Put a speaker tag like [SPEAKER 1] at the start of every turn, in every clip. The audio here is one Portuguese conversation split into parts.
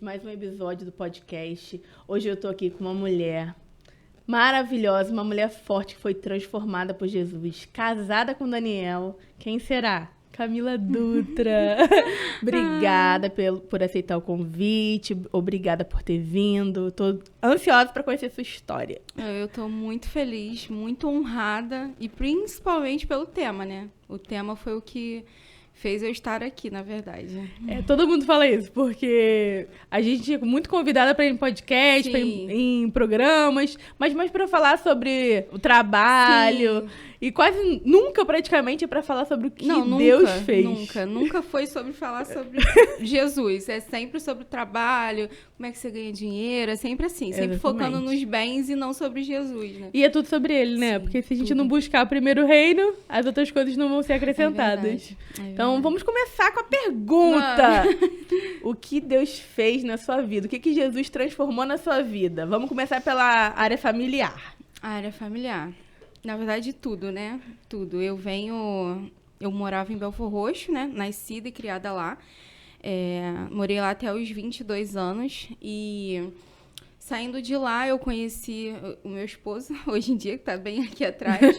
[SPEAKER 1] mais um episódio do podcast. Hoje eu tô aqui com uma mulher maravilhosa, uma mulher forte que foi transformada por Jesus, casada com Daniel. Quem será? Camila Dutra. Obrigada por aceitar o convite, obrigada por ter vindo. Tô ansiosa para conhecer sua história.
[SPEAKER 2] Eu tô muito feliz, muito honrada e principalmente pelo tema, né? O tema foi o que fez eu estar aqui, na verdade.
[SPEAKER 1] Todo mundo fala isso, porque a gente é muito convidada para ir em podcast, para ir em programas, mas mais para falar sobre o trabalho. Sim. E quase nunca, praticamente, é para falar sobre o que Deus fez.
[SPEAKER 2] Nunca foi sobre falar sobre Jesus. É sempre sobre o trabalho, como é que você ganha dinheiro, é sempre assim. Sempre focando nos bens e não sobre Jesus, né?
[SPEAKER 1] E é tudo sobre ele, né? Sim, porque se a gente não buscar primeiro o reino, as outras coisas não vão ser acrescentadas. Então, vamos começar com a pergunta. O que Deus fez na sua vida? O que Jesus transformou na sua vida? Vamos começar pela área familiar.
[SPEAKER 2] A área familiar. Na verdade, tudo, né? Tudo. Eu morava em Belford Roxo, né? Nascida e criada lá. Morei lá até os 22 anos. E saindo de lá, eu conheci o meu esposo, hoje em dia, que tá bem aqui atrás.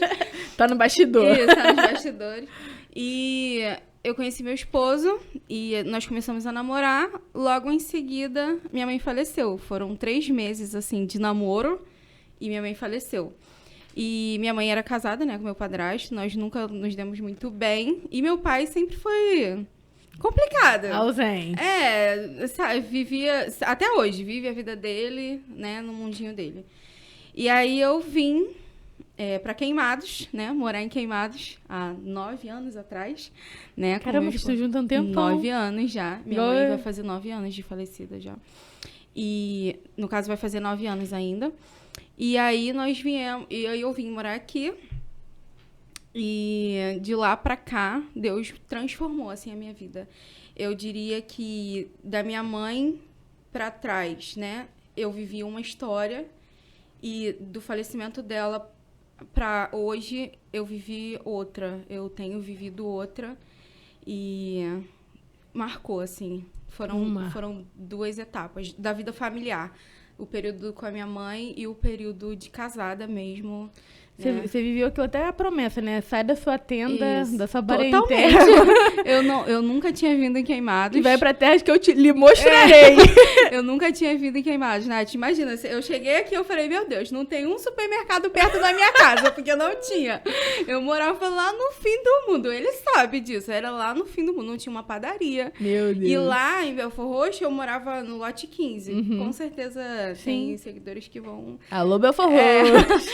[SPEAKER 1] Tá no bastidor.
[SPEAKER 2] Isso, tá nos bastidores. E eu conheci meu esposo e nós começamos a namorar. Logo em seguida, minha mãe faleceu. Foram 3 meses, assim, de namoro e minha mãe faleceu. E minha mãe era casada, né, com meu padrasto. Nós nunca nos demos muito bem. E meu pai sempre foi complicado.
[SPEAKER 1] Ausente.
[SPEAKER 2] Sabe, vivia... Até hoje, vive a vida dele, né, no mundinho dele. E aí eu vim para Queimados, né, morar em Queimados há 9 anos atrás, né.
[SPEAKER 1] Caramba, vocês estão juntos há um tempão.
[SPEAKER 2] 9 anos já. Minha mãe vai fazer 9 anos de falecida já. E, no caso, vai fazer 9 anos ainda. E aí nós viemos, e aí eu vim morar aqui, e de lá pra cá, Deus transformou, assim, a minha vida. Eu diria que da minha mãe pra trás, né, eu vivi uma história, e do falecimento dela pra hoje, eu vivi outra. Eu tenho vivido outra, e marcou, assim, foram 2 etapas da vida familiar. O período com a minha mãe e o período de casada mesmo.
[SPEAKER 1] Você viveu aquilo até a promessa, né? Sai da sua tenda, da sua parentela.
[SPEAKER 2] Totalmente. Eu nunca tinha vindo em Queimados.
[SPEAKER 1] E vai pra terras que eu lhe mostrarei.
[SPEAKER 2] Eu nunca tinha vindo em Queimados, Nath. Imagina, eu cheguei aqui e eu falei, meu Deus, não tem um supermercado perto da minha casa, porque não tinha. Eu morava lá no fim do mundo. Ele sabe disso. Era lá no fim do mundo. Não tinha uma padaria.
[SPEAKER 1] Meu Deus.
[SPEAKER 2] E lá em Belford Roxo, eu morava no lote 15. Uhum. Com certeza tem seguidores que vão...
[SPEAKER 1] Alô, Belford Roxo.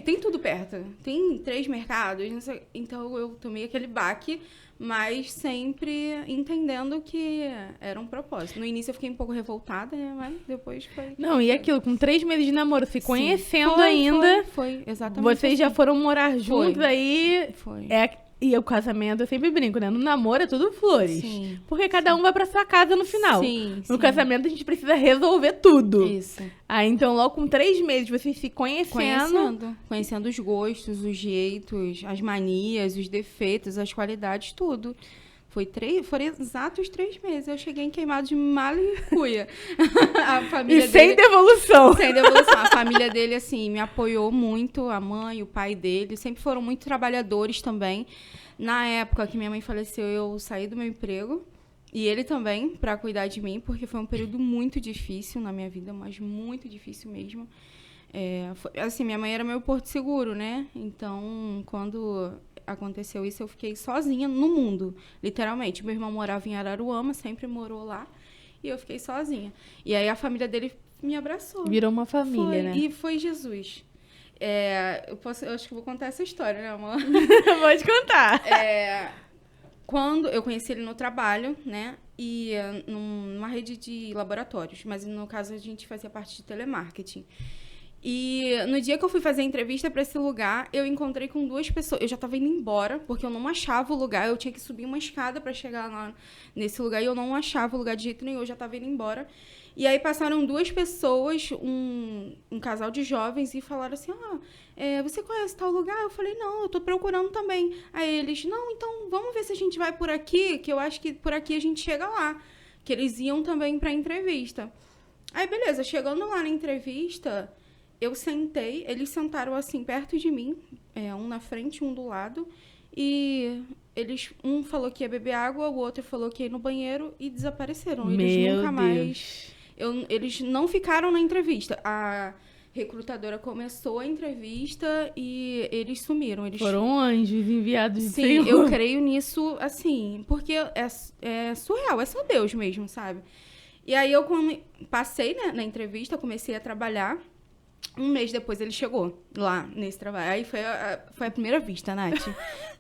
[SPEAKER 2] Tem tudo perto. Tem 3 mercados, não sei. Então eu tomei aquele baque, mas sempre entendendo que era um propósito. No início eu fiquei um pouco revoltada, né? Mas depois foi...
[SPEAKER 1] Não, e aquilo, com 3 meses de namoro, se conhecendo ainda...
[SPEAKER 2] Foi, exatamente.
[SPEAKER 1] Vocês já foram morar juntos, aí...
[SPEAKER 2] Foi.
[SPEAKER 1] E o casamento, eu sempre brinco, né? No namoro é tudo flores.
[SPEAKER 2] Sim.
[SPEAKER 1] Porque cada um vai pra sua casa no final.
[SPEAKER 2] Sim.
[SPEAKER 1] No casamento a gente precisa resolver tudo.
[SPEAKER 2] Isso.
[SPEAKER 1] Aí então logo com 3 meses vocês se conhecendo.
[SPEAKER 2] Conhecendo os gostos, os jeitos, as manias, os defeitos, as qualidades, tudo. Foram exatos 3 meses. Eu cheguei em Queimados de mala e cuia. A família
[SPEAKER 1] sem devolução.
[SPEAKER 2] Sem devolução. A família dele, assim, me apoiou muito. A mãe, o pai dele. Sempre foram muito trabalhadores também. Na época que minha mãe faleceu, eu saí do meu emprego. E ele também, para cuidar de mim. Porque foi um período muito difícil na minha vida. Mas muito difícil mesmo. Assim, minha mãe era meu porto seguro, né? Então, quando aconteceu isso, eu fiquei sozinha no mundo, literalmente. Meu irmão morava em Araruama, sempre morou lá, e eu fiquei sozinha. E aí a família dele me abraçou.
[SPEAKER 1] Virou uma família, né?
[SPEAKER 2] E foi Jesus. Eu acho que vou contar essa história, né, amor?
[SPEAKER 1] Pode contar.
[SPEAKER 2] Quando eu conheci ele no trabalho, né, e numa rede de laboratórios, mas no caso a gente fazia parte de telemarketing. E no dia que eu fui fazer a entrevista para esse lugar, eu encontrei com 2 pessoas. Eu já estava indo embora, porque eu não achava o lugar. Eu tinha que subir uma escada para chegar lá nesse lugar e eu não achava o lugar de jeito nenhum. Eu já estava indo embora. E aí passaram 2 pessoas, um casal de jovens, e falaram assim, você conhece tal lugar? Eu falei, não, eu tô procurando também. Aí eles, não, então vamos ver se a gente vai por aqui, que eu acho que por aqui a gente chega lá. que eles iam também pra entrevista. Aí, beleza, chegando lá na entrevista, eu sentei, eles sentaram assim perto de mim, um na frente, um do lado, e um falou que ia beber água, o outro falou que ia ir no banheiro e desapareceram. Eles nunca mais... Eles não ficaram na entrevista. A recrutadora começou a entrevista e eles sumiram.
[SPEAKER 1] Foram anjos enviados de
[SPEAKER 2] Sim,
[SPEAKER 1] Senhor.
[SPEAKER 2] eu creio nisso, assim, porque é surreal, é só Deus mesmo, sabe? E aí eu passei, né, na entrevista, comecei a trabalhar. Um mês depois ele chegou lá nesse trabalho. Aí foi a primeira vista, Nath.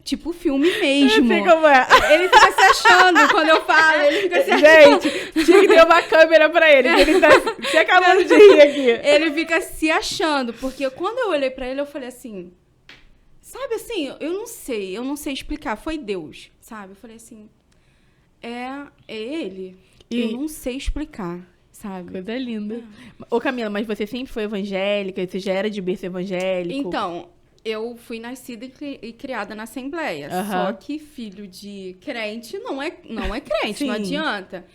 [SPEAKER 2] Tipo filme mesmo.
[SPEAKER 1] Eu sei como é.
[SPEAKER 2] Ele fica se achando quando eu falo. Ele fica se achando.
[SPEAKER 1] Gente, tinha que ter uma câmera pra ele, que ele tá se acabando de rir aqui.
[SPEAKER 2] Ele fica se achando. Porque quando eu olhei pra ele, eu falei assim... Sabe assim, eu não sei explicar. Foi Deus, sabe? Eu falei assim... É ele. Eu não sei explicar. Sabe?
[SPEAKER 1] Coisa linda. Ô, Camila, mas você sempre foi evangélica? Você já era de berço evangélico?
[SPEAKER 2] Então, eu fui nascida e criada na Assembleia. Só que filho de crente não é crente, não adianta.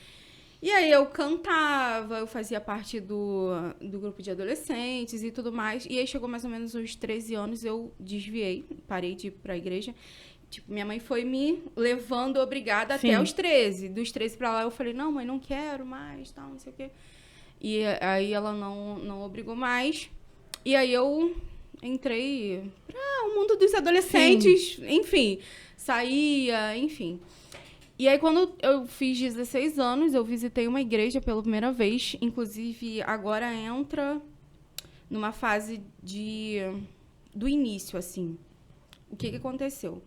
[SPEAKER 2] E aí eu cantava, eu fazia parte do grupo de adolescentes e tudo mais. E aí chegou mais ou menos uns 13 anos, eu desviei, parei de ir pra igreja. Tipo, minha mãe foi me levando obrigada até os 13. Dos 13 pra lá, eu falei, não, mãe, não quero mais, tal, não sei o quê. E aí ela não obrigou mais. E aí eu entrei para o mundo dos adolescentes, enfim. Saía, enfim. E aí, quando eu fiz 16 anos, eu visitei uma igreja pela primeira vez. Inclusive, agora entra numa fase do início, assim. O que aconteceu?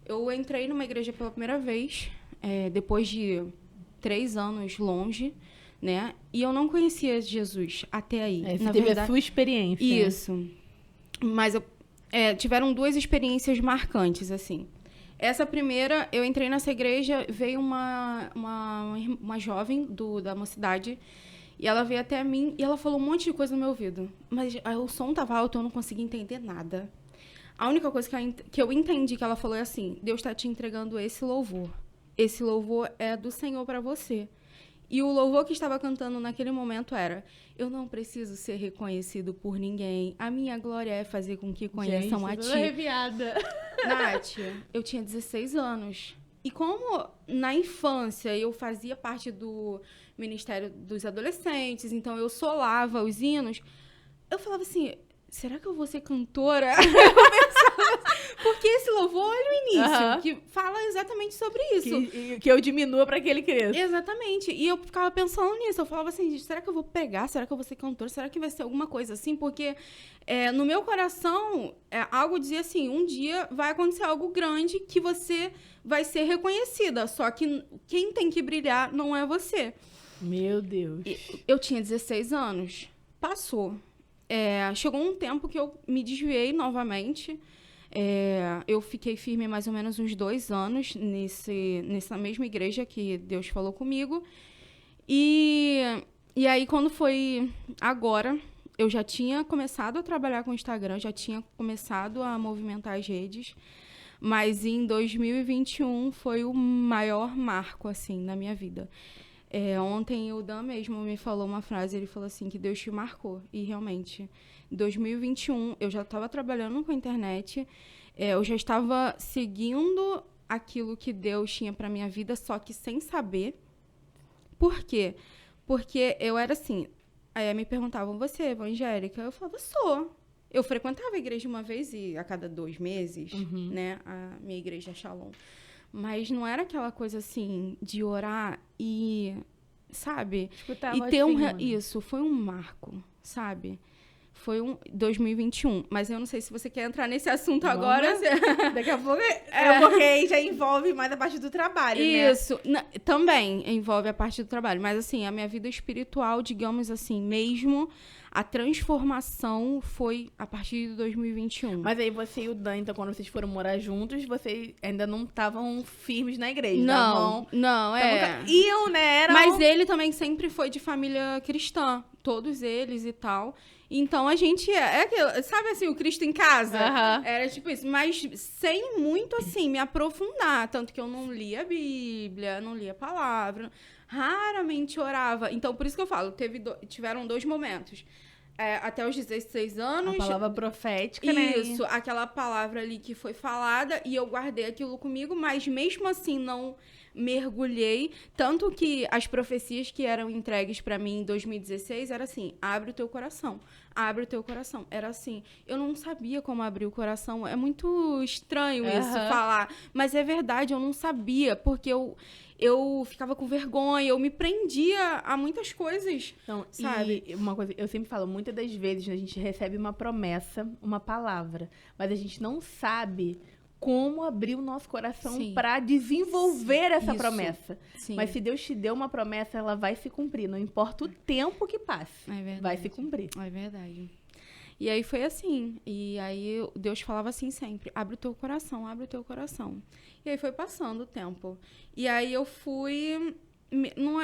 [SPEAKER 2] Eu entrei numa igreja pela primeira vez, depois de 3 anos longe, né? E eu não conhecia Jesus até aí.
[SPEAKER 1] Você teve a sua experiência.
[SPEAKER 2] Isso. Né? Mas tiveram 2 experiências marcantes, assim. Essa primeira, eu entrei nessa igreja, veio uma jovem da mocidade, e ela veio até mim e ela falou um monte de coisa no meu ouvido. Mas o som estava alto, eu não conseguia entender nada. A única coisa que eu entendi que ela falou é assim: Deus está te entregando esse louvor. Esse louvor é do Senhor para você. E o louvor que estava cantando naquele momento era: eu não preciso ser reconhecido por ninguém. A minha glória é fazer com que conheçam a ti.
[SPEAKER 1] Arrepiada.
[SPEAKER 2] Nath, eu tinha 16 anos. E como na infância eu fazia parte do Ministério dos Adolescentes, então eu solava os hinos, eu falava assim... Será que eu vou ser cantora? Eu pensava, porque esse louvor, olha o início, que fala exatamente sobre isso.
[SPEAKER 1] Que eu diminua para que ele cresça.
[SPEAKER 2] Exatamente. E eu ficava pensando nisso. Eu falava assim, será que eu vou pregar? Será que eu vou ser cantora? Será que vai ser alguma coisa assim? Porque no meu coração, algo dizia assim, um dia vai acontecer algo grande que você vai ser reconhecida. Só que quem tem que brilhar não é você.
[SPEAKER 1] Meu Deus.
[SPEAKER 2] Eu tinha 16 anos. Passou. Chegou um tempo que eu me desviei novamente. Eu fiquei firme mais ou menos uns 2 anos nessa mesma igreja que Deus falou comigo. E aí, quando foi agora, eu já tinha começado a trabalhar com o Instagram, já tinha começado a movimentar as redes. Mas em 2021 foi o maior marco, assim, na minha vida. Ontem o Dan mesmo me falou uma frase, ele falou assim, que Deus te marcou. E realmente, em 2021, eu já estava trabalhando com a internet, eu já estava seguindo aquilo que Deus tinha para minha vida, só que sem saber. Por quê? Porque eu era assim, me perguntavam, você é evangélica? Eu falava, sou. Eu frequentava a igreja uma vez a cada 2 meses, né? A minha igreja Shalom. Mas não era aquela coisa assim, de orar e, sabe?
[SPEAKER 1] Escutava
[SPEAKER 2] e ter
[SPEAKER 1] assim,
[SPEAKER 2] isso, foi um marco, sabe? Foi 2021. Mas eu não sei se você quer entrar nesse assunto agora.
[SPEAKER 1] Daqui a pouco porque aí já envolve mais a parte do trabalho, né?
[SPEAKER 2] Isso. Também envolve a parte do trabalho. Mas, assim, a minha vida espiritual, digamos assim, mesmo... A transformação foi a partir de 2021.
[SPEAKER 1] Mas aí você e o Dan, então, quando vocês foram morar juntos, vocês ainda não estavam firmes na igreja?
[SPEAKER 2] Não,
[SPEAKER 1] Iam, né?
[SPEAKER 2] Mas ele também sempre foi de família cristã. Todos eles e tal. Então a gente sabe assim, o Cristo em casa?
[SPEAKER 1] Aham.
[SPEAKER 2] Era tipo isso, mas sem muito assim me aprofundar. Tanto que eu não lia a Bíblia, não lia a palavra, raramente orava. Então por isso que eu falo, tiveram 2 momentos. Até os 16 anos.
[SPEAKER 1] A palavra profética, né?
[SPEAKER 2] Isso, aquela palavra ali que foi falada e eu guardei aquilo comigo, mas mesmo assim não mergulhei. Tanto que as profecias que eram entregues pra mim em 2016 era assim: abre o teu coração, abre o teu coração. Era assim, eu não sabia como abrir o coração. É muito estranho isso falar, mas é verdade, eu não sabia, porque eu ficava com vergonha, eu me prendia a muitas coisas,
[SPEAKER 1] Não,
[SPEAKER 2] sabe?
[SPEAKER 1] E uma coisa, eu sempre falo, muitas das vezes a gente recebe uma promessa, uma palavra, mas a gente não sabe como abrir o nosso coração
[SPEAKER 2] Sim.
[SPEAKER 1] para desenvolver essa
[SPEAKER 2] Isso.
[SPEAKER 1] promessa.
[SPEAKER 2] Sim.
[SPEAKER 1] Mas se Deus te deu uma promessa, ela vai se cumprir, não importa o tempo que passe.
[SPEAKER 2] É verdade.
[SPEAKER 1] Vai se cumprir.
[SPEAKER 2] É verdade. E aí foi assim. E aí Deus falava assim sempre: abre o teu coração, abre o teu coração. E aí foi passando o tempo. E aí eu fui.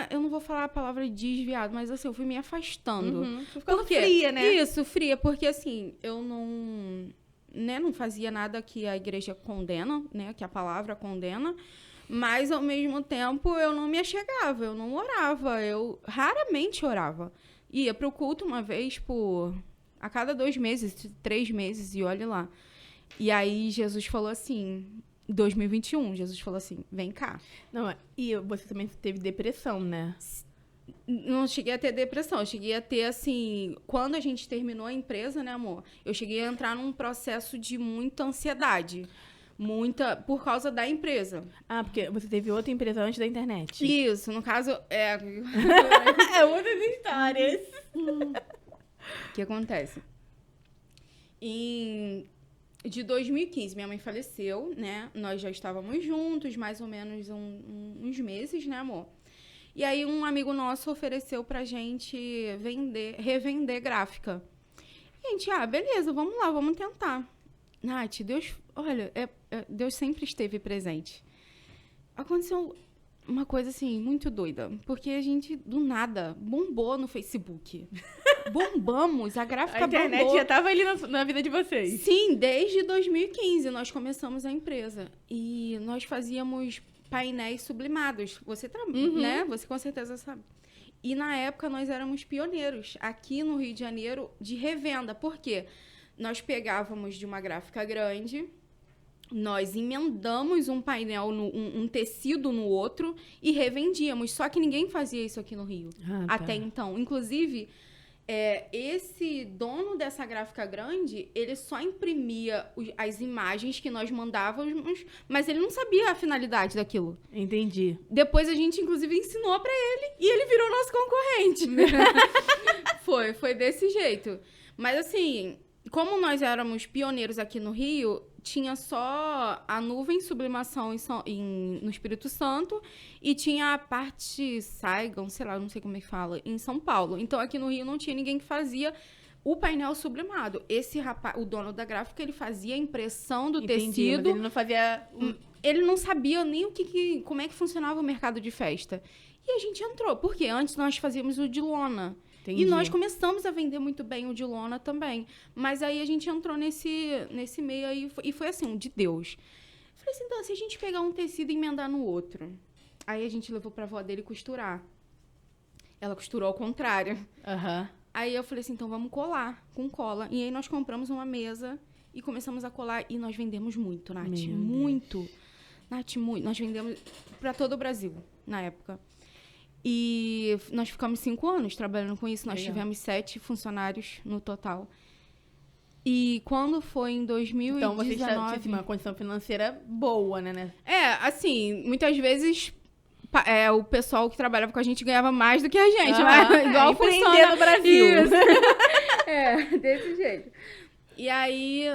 [SPEAKER 2] Eu não vou falar a palavra desviado, mas assim, eu fui me afastando.
[SPEAKER 1] Tô ficando
[SPEAKER 2] Por quê?
[SPEAKER 1] fria, né?
[SPEAKER 2] Isso, fria, porque assim, eu não fazia nada que a igreja condena, né? Que a palavra condena. Mas, ao mesmo tempo, eu não me achegava, eu não orava. Eu raramente orava. Ia pro culto uma vez a cada 2 meses, 3 meses, e olhe lá. E aí, Jesus falou assim, 2021, Jesus falou assim, vem cá.
[SPEAKER 1] Não, e você também teve depressão, né?
[SPEAKER 2] Não cheguei a ter depressão, eu cheguei a ter, assim, quando a gente terminou a empresa, né, amor? Eu cheguei a entrar num processo de muita ansiedade. Por causa da empresa.
[SPEAKER 1] Ah, porque você teve outra empresa antes da internet.
[SPEAKER 2] Isso, no caso,
[SPEAKER 1] É muitas histórias.
[SPEAKER 2] O que acontece? De 2015, minha mãe faleceu, né? Nós já estávamos juntos, mais ou menos uns meses, né, amor? E aí um amigo nosso ofereceu pra gente revender gráfica. E a gente, beleza, vamos lá, vamos tentar. Nath, Deus, olha, Deus sempre esteve presente. Aconteceu uma coisa, assim, muito doida. Porque a gente, do nada, bombou no Facebook. Bombamos, a gráfica bombou.
[SPEAKER 1] A internet já estava ali na vida de vocês.
[SPEAKER 2] Sim, desde 2015 nós começamos a empresa. E nós fazíamos painéis sublimados. Você, né? Você com certeza sabe. E na época nós éramos pioneiros aqui no Rio de Janeiro de revenda. Por quê? Nós pegávamos de uma gráfica grande, nós emendamos um painel, um tecido no outro e revendíamos. Só que ninguém fazia isso aqui no Rio até então. Inclusive, esse dono dessa gráfica grande, ele só imprimia as imagens que nós mandávamos, mas ele não sabia a finalidade daquilo.
[SPEAKER 1] Entendi.
[SPEAKER 2] Depois a gente, inclusive, ensinou pra ele e ele virou nosso concorrente. Foi desse jeito. Mas assim, como nós éramos pioneiros aqui no Rio, tinha só a nuvem sublimação no Espírito Santo e tinha a parte Saigon, sei lá, não sei como é que fala, em São Paulo. Então, aqui no Rio não tinha ninguém que fazia o painel sublimado. Esse rapaz, o dono da gráfica, ele fazia a impressão do tecido.
[SPEAKER 1] Mas ele não fazia...
[SPEAKER 2] Ele não sabia nem como é que funcionava o mercado de festa. E a gente entrou, porque antes nós fazíamos o de lona.
[SPEAKER 1] Entendi.
[SPEAKER 2] E nós começamos a vender muito bem o de lona também. Mas aí a gente entrou nesse meio aí e foi assim, de Deus. Falei assim, então, se a gente pegar um tecido e emendar no outro. Aí a gente levou pra avó dele costurar. Ela costurou ao contrário. Aí eu falei assim, então vamos colar com cola. E aí nós compramos uma mesa e começamos a colar. E nós vendemos muito, Nath. Muito. Nath, muito. Nós vendemos pra todo o Brasil, na época. E nós ficamos 5 anos trabalhando com isso. Nós tivemos 7 funcionários no total. E quando foi em 2019...
[SPEAKER 1] Então, você tinha uma condição financeira boa, né?
[SPEAKER 2] Assim, muitas vezes o pessoal que trabalhava com a gente ganhava mais do que a gente. Mas igual funciona
[SPEAKER 1] no Brasil.
[SPEAKER 2] Desse jeito. E aí,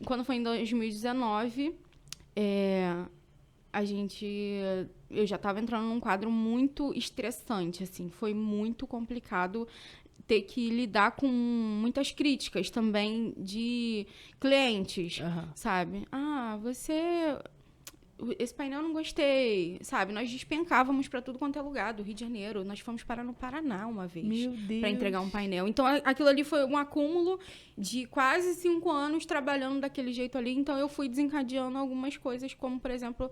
[SPEAKER 2] quando foi em 2019, eu já estava entrando num quadro muito estressante, assim. Foi muito complicado ter que lidar com muitas críticas também de clientes, sabe? Você esse painel eu não gostei, sabe? Nós despencávamos pra tudo quanto é lugar, do Rio de Janeiro. Nós fomos parar no Paraná uma vez.
[SPEAKER 1] Meu Deus.
[SPEAKER 2] Pra entregar um painel. Então, aquilo ali foi um acúmulo de quase 5 anos trabalhando daquele jeito ali. Então, eu fui desencadeando algumas coisas, como, por exemplo,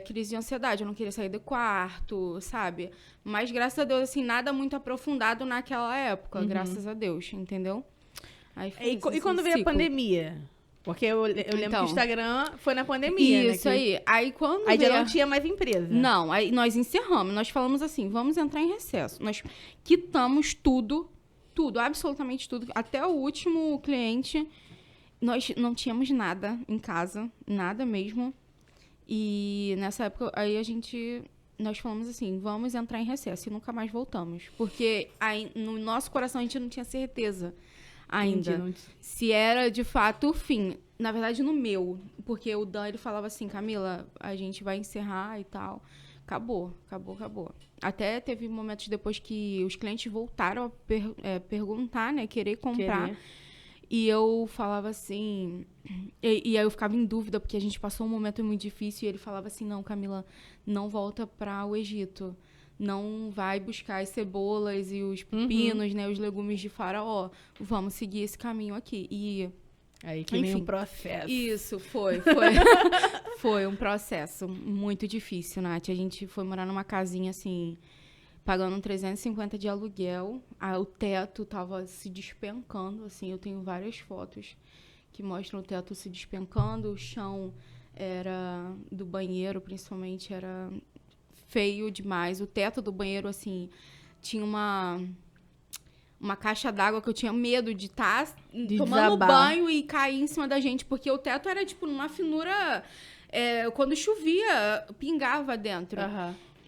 [SPEAKER 2] crise de ansiedade. Eu não queria sair do quarto, sabe? Mas, graças a Deus, assim, nada muito aprofundado naquela época. Graças a Deus, entendeu? Aí foi isso,
[SPEAKER 1] E quando veio a pandemia? Porque eu lembro que o Instagram foi na pandemia,
[SPEAKER 2] isso,
[SPEAKER 1] né?
[SPEAKER 2] aí. Aí quando
[SPEAKER 1] Aí
[SPEAKER 2] veio...
[SPEAKER 1] já não tinha mais empresa.
[SPEAKER 2] Não, aí nós encerramos. Nós falamos assim, vamos entrar em recesso. Nós quitamos tudo, absolutamente tudo. Até o último cliente, nós não tínhamos nada em casa, nada mesmo. E nessa época, aí nós falamos assim, vamos entrar em recesso e nunca mais voltamos. Porque aí, no nosso coração a gente não tinha certeza ainda se era de fato o fim. Na verdade, no meu, porque o Dan, ele falava assim, Camila, a gente vai encerrar e tal. Acabou. Até teve momentos depois que os clientes voltaram a perguntar, né, querer comprar. E eu falava assim, e aí eu ficava em dúvida, porque a gente passou um momento muito difícil, e ele falava assim, não, Camila, não volta para o Egito. Não vai buscar as cebolas e os pepinos, né, os legumes de Faraó. Vamos seguir esse caminho aqui. E
[SPEAKER 1] aí que vem um processo.
[SPEAKER 2] Isso, foi. Foi um processo muito difícil, Nath. A gente foi morar numa casinha, assim, pagando 350 de aluguel. O teto tava se despencando, assim. Eu tenho várias fotos que mostram o teto se despencando. O chão do banheiro, principalmente, era feio demais. O teto do banheiro, assim, tinha uma caixa d'água que eu tinha medo de estar tomando
[SPEAKER 1] desabar.
[SPEAKER 2] banho e cair em cima da gente, porque o teto era, tipo, numa finura... quando chovia, pingava dentro.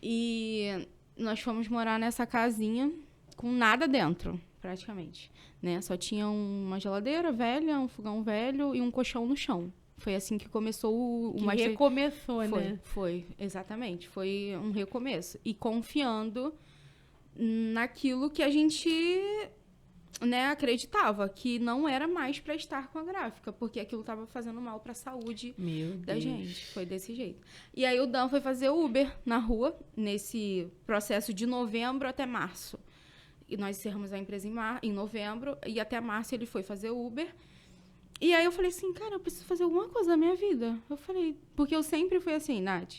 [SPEAKER 2] E nós fomos morar nessa casinha com nada dentro, praticamente, né? Só tinha uma geladeira velha, um fogão velho e um colchão no chão. Foi assim que começou o
[SPEAKER 1] Master... recomeçou, né?
[SPEAKER 2] Foi, exatamente. Foi um recomeço. E confiando naquilo que a gente, né, acreditava, que não era mais para estar com a gráfica, porque aquilo estava fazendo mal para a saúde da gente. Foi desse jeito. E aí o Dan foi fazer Uber na rua, nesse processo de novembro até março. E nós encerramos a empresa em novembro, e até março ele foi fazer Uber. E aí eu falei assim, cara, eu preciso fazer alguma coisa na minha vida. Eu falei, porque eu sempre fui assim, Nath,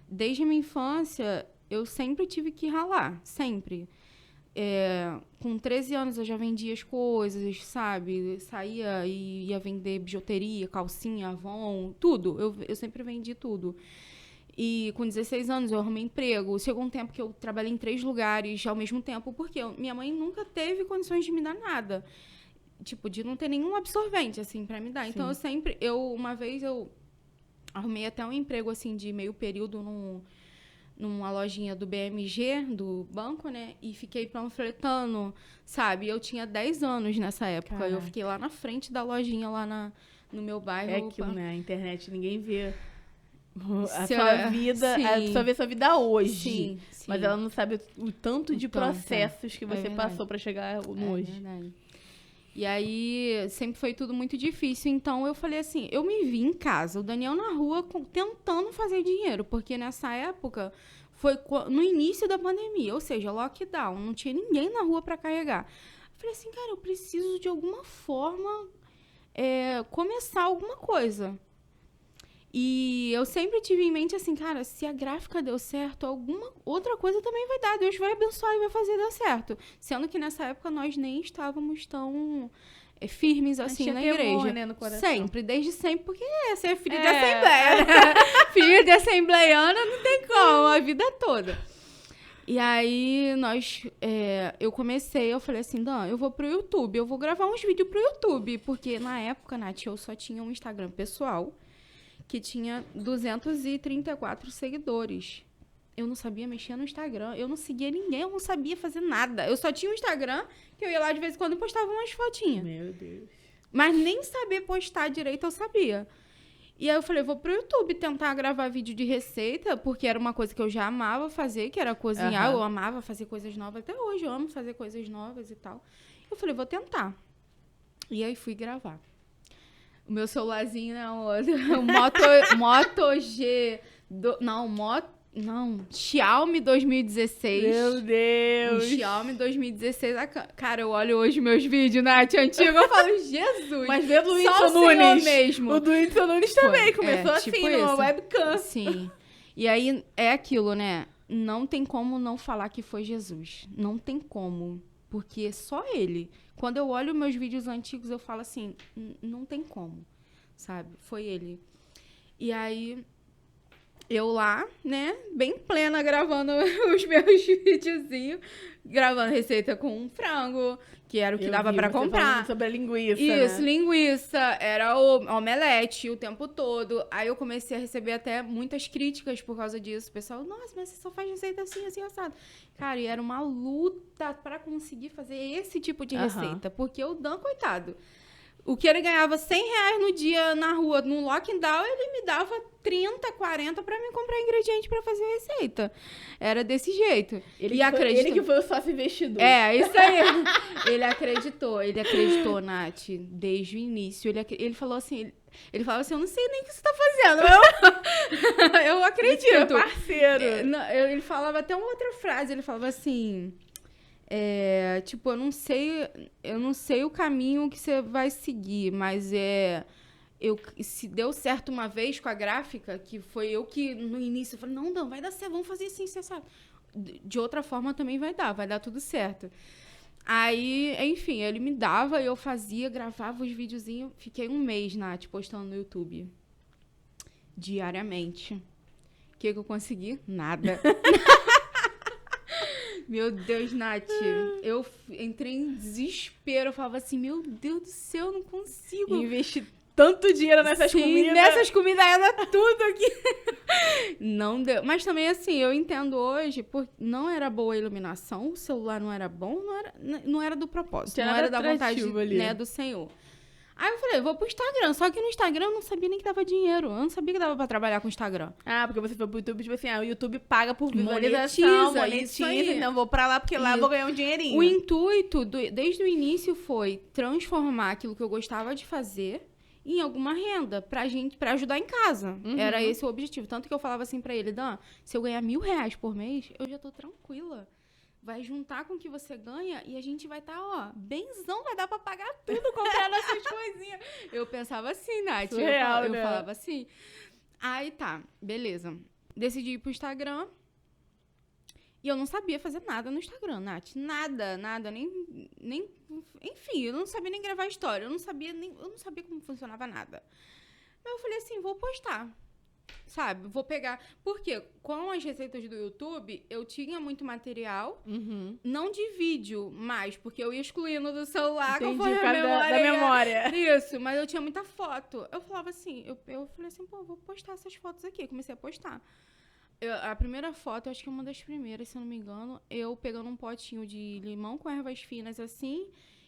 [SPEAKER 2] desde a minha infância, eu sempre tive que ralar, sempre. Com 13 anos eu já vendia as coisas, sabe? Saía e ia vender bijuteria, calcinha, Avon, tudo. Eu sempre vendi tudo. E com 16 anos eu arrumei emprego. Chegou um tempo que eu trabalhei em 3 lugares ao mesmo tempo, porque minha mãe nunca teve condições de me dar nada. Tipo, de não ter nenhum absorvente, assim, pra me dar. Sim. Então, uma vez eu arrumei até um emprego, assim, de meio período numa lojinha do BMG, do banco, né? E fiquei panfletando, sabe? Eu tinha 10 anos nessa época. Caraca. Eu fiquei lá na frente da lojinha, lá no meu bairro.
[SPEAKER 1] É aquilo, né? A internet, ninguém vê a sua vida, a só vê sua vida hoje. Sim. Mas ela não sabe o tanto de processos que você passou pra chegar no hoje.
[SPEAKER 2] Verdade. E aí, sempre foi tudo muito difícil. Então, eu falei assim, eu me vi em casa, o Daniel na rua, tentando fazer dinheiro. Porque nessa época, foi no início da pandemia. Ou seja, lockdown, não tinha ninguém na rua para carregar. Eu falei assim, cara, eu preciso de alguma forma começar alguma coisa. E eu sempre tive em mente assim, cara, se a gráfica deu certo, alguma outra coisa também vai dar. Deus vai abençoar e vai fazer dar certo. Sendo que nessa época nós nem estávamos tão firmes assim na igreja.
[SPEAKER 1] Temor, né, no coração.
[SPEAKER 2] Sempre, desde sempre, porque ser filho de assembleia, né? Filho de assembleiana não tem como, a vida toda. E aí, eu comecei, eu falei assim, Dan, eu vou pro YouTube, eu vou gravar uns vídeos pro YouTube. Porque na época, Nath, eu só tinha um Instagram pessoal, que tinha 234 seguidores. Eu não sabia mexer no Instagram, eu não seguia ninguém, eu não sabia fazer nada. Eu só tinha um Instagram, que eu ia lá de vez em quando e postava umas fotinhas.
[SPEAKER 1] Meu Deus.
[SPEAKER 2] Mas nem saber postar direito eu sabia. E aí eu falei, vou pro YouTube tentar gravar vídeo de receita, porque era uma coisa que eu já amava fazer, que era cozinhar. Eu amava fazer coisas novas, até hoje eu amo fazer coisas novas e tal. Eu falei, vou tentar. E aí fui gravar. O meu celularzinho, não, o Moto G... Xiaomi 2016.
[SPEAKER 1] Meu Deus.
[SPEAKER 2] Um Xiaomi 2016. Cara, eu olho hoje meus vídeos, Nath, antigo, eu falo, Jesus.
[SPEAKER 1] Mas vendo o
[SPEAKER 2] só
[SPEAKER 1] Whindersson
[SPEAKER 2] o Senhor
[SPEAKER 1] Nunes.
[SPEAKER 2] mesmo.
[SPEAKER 1] O do Whindersson Nunes também começou assim,
[SPEAKER 2] tipo
[SPEAKER 1] numa
[SPEAKER 2] isso.
[SPEAKER 1] webcam.
[SPEAKER 2] Sim. E aí, é aquilo, né? Não tem como não falar que foi Jesus. Não tem como. Porque é só ele. Quando eu olho meus vídeos antigos, eu falo assim, não tem como, sabe? Foi ele. E aí... Eu lá, né, bem plena, gravando os meus videozinhos, gravando receita com frango, que era o que dava pra comprar.
[SPEAKER 1] Sobre a linguiça,
[SPEAKER 2] Isso,
[SPEAKER 1] né?
[SPEAKER 2] linguiça, era o omelete o tempo todo. Aí eu comecei a receber até muitas críticas por causa disso. O pessoal, nossa, mas você só faz receita assim, assim, assado. Cara, e era uma luta pra conseguir fazer esse tipo de receita, porque o Dan, coitado... O que ele ganhava R$100 no dia na rua, no lockdown, ele me dava 30, 40 pra me comprar ingrediente pra fazer receita. Era desse jeito.
[SPEAKER 1] Ele que foi o sócio investidor.
[SPEAKER 2] É, isso aí. Ele acreditou, Nath, desde o início. Ele falou assim, eu não sei nem o que você tá fazendo. Eu acredito.
[SPEAKER 1] Ele é parceiro.
[SPEAKER 2] Ele falava até uma outra frase, ele falava assim... tipo, eu não sei o caminho que você vai seguir, mas se deu certo uma vez com a gráfica, que foi eu que no início eu falei, não, vai dar certo, vamos fazer assim, você sabe. De outra forma também vai dar tudo certo. Aí, enfim, ele me dava, eu fazia, gravava os videozinhos, fiquei um mês, Nath, postando no YouTube. Diariamente. O que eu consegui? Nada. Meu Deus, Nath, eu entrei em desespero, eu falava assim, meu Deus do céu, eu não consigo.
[SPEAKER 1] Investi tanto dinheiro nessas comidas.
[SPEAKER 2] Nessas comidas era tudo aqui. Não deu. Mas também, assim, eu entendo hoje, não era boa a iluminação, o celular não era bom, não era do propósito, não era da vontade, né, do Senhor. Aí eu falei, vou pro Instagram. Só que no Instagram eu não sabia nem que dava dinheiro. Eu não sabia que dava pra trabalhar com o Instagram.
[SPEAKER 1] Ah, porque você foi pro YouTube, tipo assim, o YouTube paga por visualização, monetiza. Então vou pra lá, porque lá eu vou ganhar um dinheirinho.
[SPEAKER 2] O intuito, desde o início, foi transformar aquilo que eu gostava de fazer em alguma renda pra ajudar em casa. Era esse o objetivo. Tanto que eu falava assim pra ele, Dan, se eu ganhar R$1.000 por mês, eu já tô tranquila. Vai juntar com o que você ganha e a gente vai estar, benzão, vai dar pra pagar tudo, comprar nossas coisinhas. Eu pensava assim, Nath.
[SPEAKER 1] Surreal,
[SPEAKER 2] eu
[SPEAKER 1] né?
[SPEAKER 2] falava assim. Aí tá, beleza. Decidi ir pro Instagram. E eu não sabia fazer nada no Instagram, Nath. Nada, nem... Enfim, eu não sabia nem gravar história. Eu não sabia como funcionava nada. Aí eu falei assim, vou postar. Sabe, vou pegar... Porque com as receitas do YouTube, eu tinha muito material, não de vídeo, mas porque eu ia excluindo do celular conforme a memória.
[SPEAKER 1] Da memória.
[SPEAKER 2] Isso, mas eu tinha muita foto. Eu falava assim, eu falei assim, pô, vou postar essas fotos aqui. Comecei a postar. A primeira foto, eu acho que é uma das primeiras, se eu não me engano, eu pegando um potinho de limão com ervas finas, assim...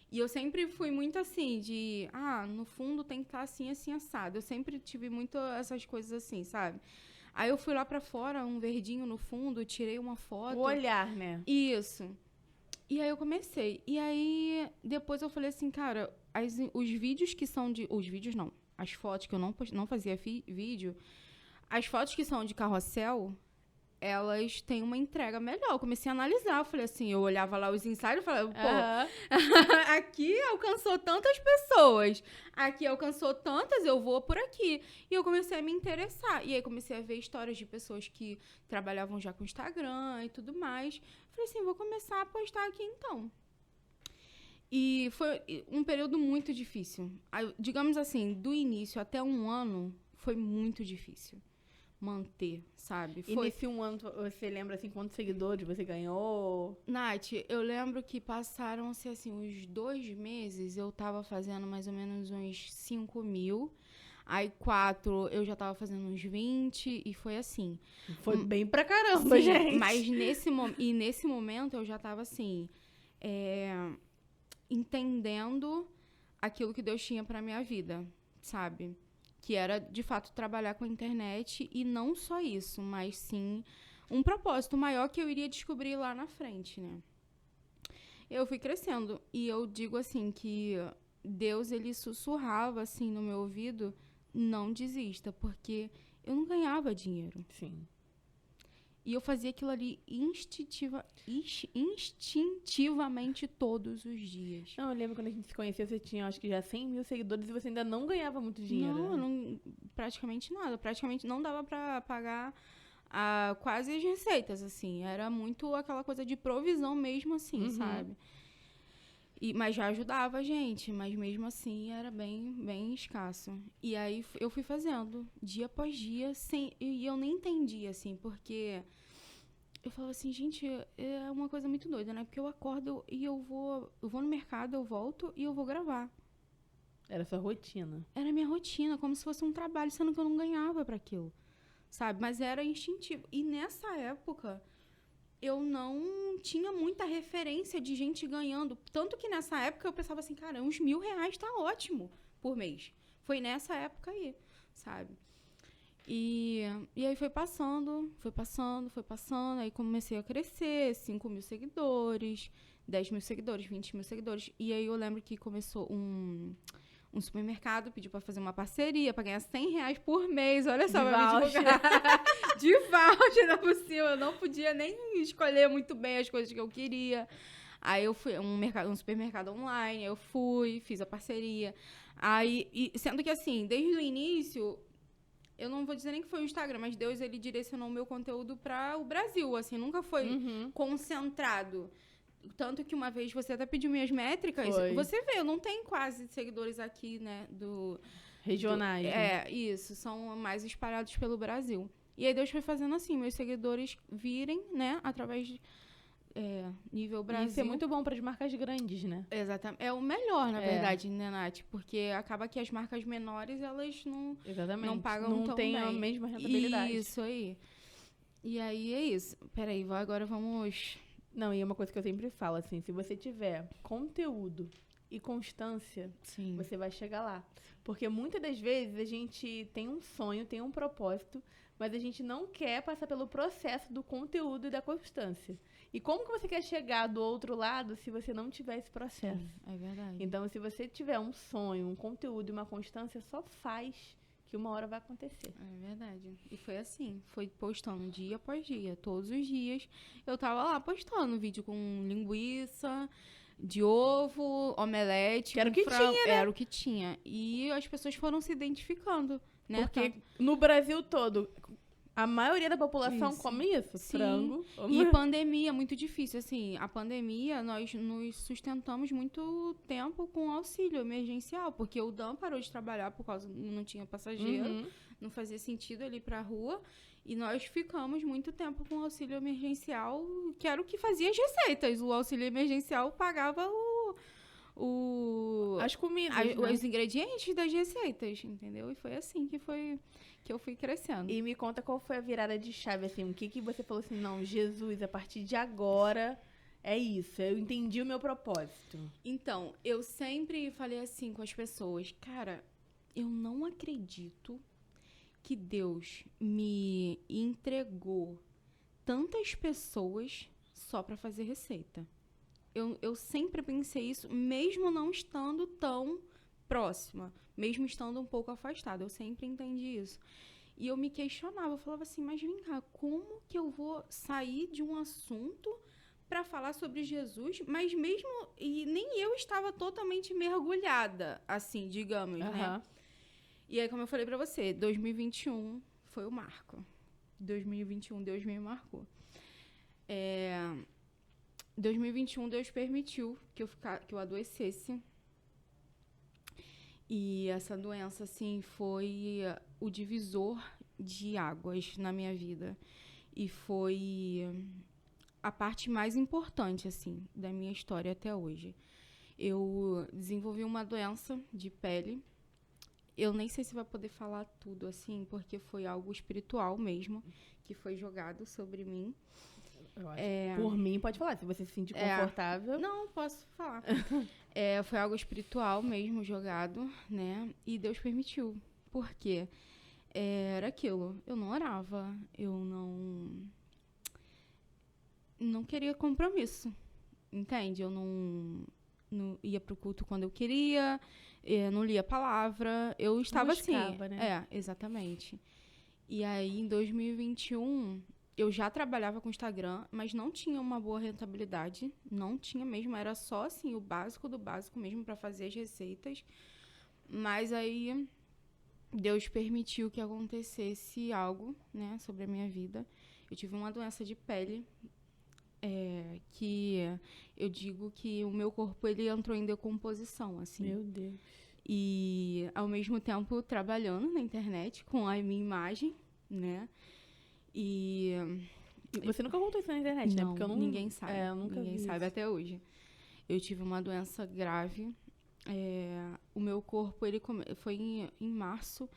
[SPEAKER 2] E eu sempre fui muito assim, no fundo tem que estar assim, assim, assado. Eu sempre tive muito essas coisas assim, sabe? Aí eu fui lá pra fora, um verdinho no fundo, tirei uma foto.
[SPEAKER 1] O olhar, né?
[SPEAKER 2] Isso. E aí eu comecei. E aí, depois eu falei assim, cara, os vídeos que são de... Os vídeos não. As fotos que eu não fazia vídeo. As fotos que são de carrossel... elas têm uma entrega melhor. Eu comecei a analisar, eu falei assim, eu olhava lá os ensaios e falava, pô, aqui alcançou tantas pessoas, aqui alcançou tantas, eu vou por aqui. E eu comecei a me interessar. E aí comecei a ver histórias de pessoas que trabalhavam já com Instagram e tudo mais. Falei assim, vou começar a postar aqui então. E foi um período muito difícil. Digamos assim, do início até um ano, foi muito difícil manter, sabe?
[SPEAKER 1] E nesse um ano, você lembra, assim, quantos seguidores você ganhou?
[SPEAKER 2] Nath, eu lembro que passaram-se, assim, uns 2 meses, eu tava fazendo mais ou menos uns 5.000. Aí 4, eu já tava fazendo uns 20, e foi assim.
[SPEAKER 1] Foi bem pra caramba,
[SPEAKER 2] sim,
[SPEAKER 1] gente.
[SPEAKER 2] Mas nesse momento, eu já tava, assim, entendendo aquilo que Deus tinha pra minha vida, sabe? Que era, de fato, trabalhar com a internet, e não só isso, mas sim um propósito maior que eu iria descobrir lá na frente, né? Eu fui crescendo, e eu digo assim que Deus, ele sussurrava, assim, no meu ouvido, não desista, porque eu não ganhava dinheiro.
[SPEAKER 1] Sim.
[SPEAKER 2] E eu fazia aquilo ali instintivamente todos os dias.
[SPEAKER 1] Não, eu lembro quando a gente se conheceu, você tinha, acho que já 100 mil seguidores e você ainda não ganhava muito dinheiro.
[SPEAKER 2] Não, praticamente nada. Praticamente não dava pra pagar quase as receitas, assim. Era muito aquela coisa de provisão mesmo, assim, sabe? Mas já ajudava a gente, mas mesmo assim era bem, bem escasso. E aí eu fui fazendo, dia após dia, e eu nem entendia, assim, porque eu falava assim, gente, é uma coisa muito doida, né? Porque eu acordo e eu vou no mercado, eu volto e eu vou gravar.
[SPEAKER 1] Era sua rotina.
[SPEAKER 2] Era minha rotina, como se fosse um trabalho, sendo que eu não ganhava para aquilo, sabe? Mas era instintivo. E nessa época, eu não tinha muita referência de gente ganhando. Tanto que nessa época eu pensava assim, cara, uns R$1.000 tá ótimo por mês. Foi nessa época aí, sabe? E aí foi passando. Aí comecei a crescer, 5 mil seguidores, 10 mil seguidores, 20 mil seguidores. E aí eu lembro que começou um supermercado, pediu pra fazer uma parceria, pra ganhar R$100 por mês. Olha só, pra me divulgar. De voucher, não possível. Eu não podia nem escolher muito bem as coisas que eu queria. Aí eu fui um supermercado online, eu fiz a parceria. Aí, sendo que assim, desde o início, eu não vou dizer nem que foi o Instagram, mas Deus, ele direcionou o meu conteúdo para o Brasil, assim, nunca foi concentrado. Tanto que uma vez você até pediu minhas métricas, você vê, eu não tenho quase seguidores aqui, né,
[SPEAKER 1] regionais.
[SPEAKER 2] Isso, são mais espalhados pelo Brasil. E aí Deus foi fazendo assim, meus seguidores virem, né, através de nível Brasil.
[SPEAKER 1] Isso é muito bom para as marcas grandes, né?
[SPEAKER 2] Exatamente. É o melhor, na verdade, né, Nath? Porque acaba que as marcas menores, elas não pagam tão bem.
[SPEAKER 1] Não tem a mesma rentabilidade.
[SPEAKER 2] Isso aí. E aí é isso. Peraí, agora vamos...
[SPEAKER 1] Não, e é uma coisa que eu sempre falo, assim, se você tiver conteúdo e constância, você vai chegar lá. Porque muitas das vezes a gente tem um sonho, tem um propósito, mas a gente não quer passar pelo processo do conteúdo e da constância. E como que você quer chegar do outro lado se você não tiver esse processo?
[SPEAKER 2] Sim, é verdade.
[SPEAKER 1] Então, se você tiver um sonho, um conteúdo e uma constância, só faz que uma hora vai acontecer.
[SPEAKER 2] É verdade. E foi assim, foi postando dia após dia, todos os dias. Eu tava lá postando vídeo com linguiça, de ovo, omelete,
[SPEAKER 1] que era o que
[SPEAKER 2] frango.
[SPEAKER 1] tinha, né?
[SPEAKER 2] Era o que tinha. E as pessoas foram se identificando, né?
[SPEAKER 1] Porque no Brasil todo, a maioria da população come isso,
[SPEAKER 2] Sim.
[SPEAKER 1] frango.
[SPEAKER 2] E pandemia, muito difícil, assim, a pandemia, nós nos sustentamos muito tempo com auxílio emergencial, porque o Dan parou de trabalhar por causa, não tinha passageiro, não fazia sentido ele ir pra rua, e nós ficamos muito tempo com auxílio emergencial, que era o que fazia as receitas, o auxílio emergencial pagava
[SPEAKER 1] as comidas,
[SPEAKER 2] os ingredientes das receitas, entendeu? E foi assim que eu fui crescendo.
[SPEAKER 1] E me conta qual foi a virada de chave, assim, o que você falou assim, não, Jesus, a partir de agora é isso, eu entendi o meu propósito.
[SPEAKER 2] Então, eu sempre falei assim com as pessoas, cara, eu não acredito que Deus me entregou tantas pessoas só pra fazer receita. Eu sempre pensei isso, mesmo não estando tão próxima, mesmo estando um pouco afastada. Eu sempre entendi isso. E eu me questionava, eu falava assim, mas vem cá, como que eu vou sair de um assunto para falar sobre Jesus, mas mesmo... E nem eu estava totalmente mergulhada, assim, digamos, né? E aí, como eu falei para você, 2021 foi o marco. 2021, Deus me marcou. 2021, Deus permitiu que eu adoecesse. E essa doença, assim, foi o divisor de águas na minha vida. E foi a parte mais importante, assim, da minha história até hoje. Eu desenvolvi uma doença de pele. Eu nem sei se vai poder falar tudo, assim, porque foi algo espiritual mesmo, que foi jogado sobre mim.
[SPEAKER 1] Eu acho. Por mim, pode falar, se você se sentir confortável.
[SPEAKER 2] Não, posso falar. Foi algo espiritual mesmo jogado, né? E Deus permitiu. Por quê? Era aquilo. Eu não orava, eu não queria compromisso, entende? Eu ia pro culto quando eu queria, não lia a palavra. Eu estava
[SPEAKER 1] Buscava,
[SPEAKER 2] assim.
[SPEAKER 1] né?
[SPEAKER 2] Exatamente. E aí, em 2021, eu já trabalhava com Instagram, mas não tinha uma boa rentabilidade. Não tinha mesmo. Era só, assim, o básico do básico mesmo para fazer as receitas. Mas aí, Deus permitiu que acontecesse algo, né, sobre a minha vida. Eu tive uma doença de pele, que eu digo que o meu corpo, ele entrou em decomposição, assim.
[SPEAKER 1] Meu Deus.
[SPEAKER 2] E, ao mesmo tempo, trabalhando na internet com a minha imagem, né? E
[SPEAKER 1] Você nunca contou isso na internet, né?
[SPEAKER 2] não,
[SPEAKER 1] Porque eu não...
[SPEAKER 2] ninguém sabe.
[SPEAKER 1] Eu nunca
[SPEAKER 2] Ninguém
[SPEAKER 1] vi
[SPEAKER 2] sabe
[SPEAKER 1] isso.
[SPEAKER 2] até hoje. Eu tive uma doença grave. O meu corpo, ele foi em março.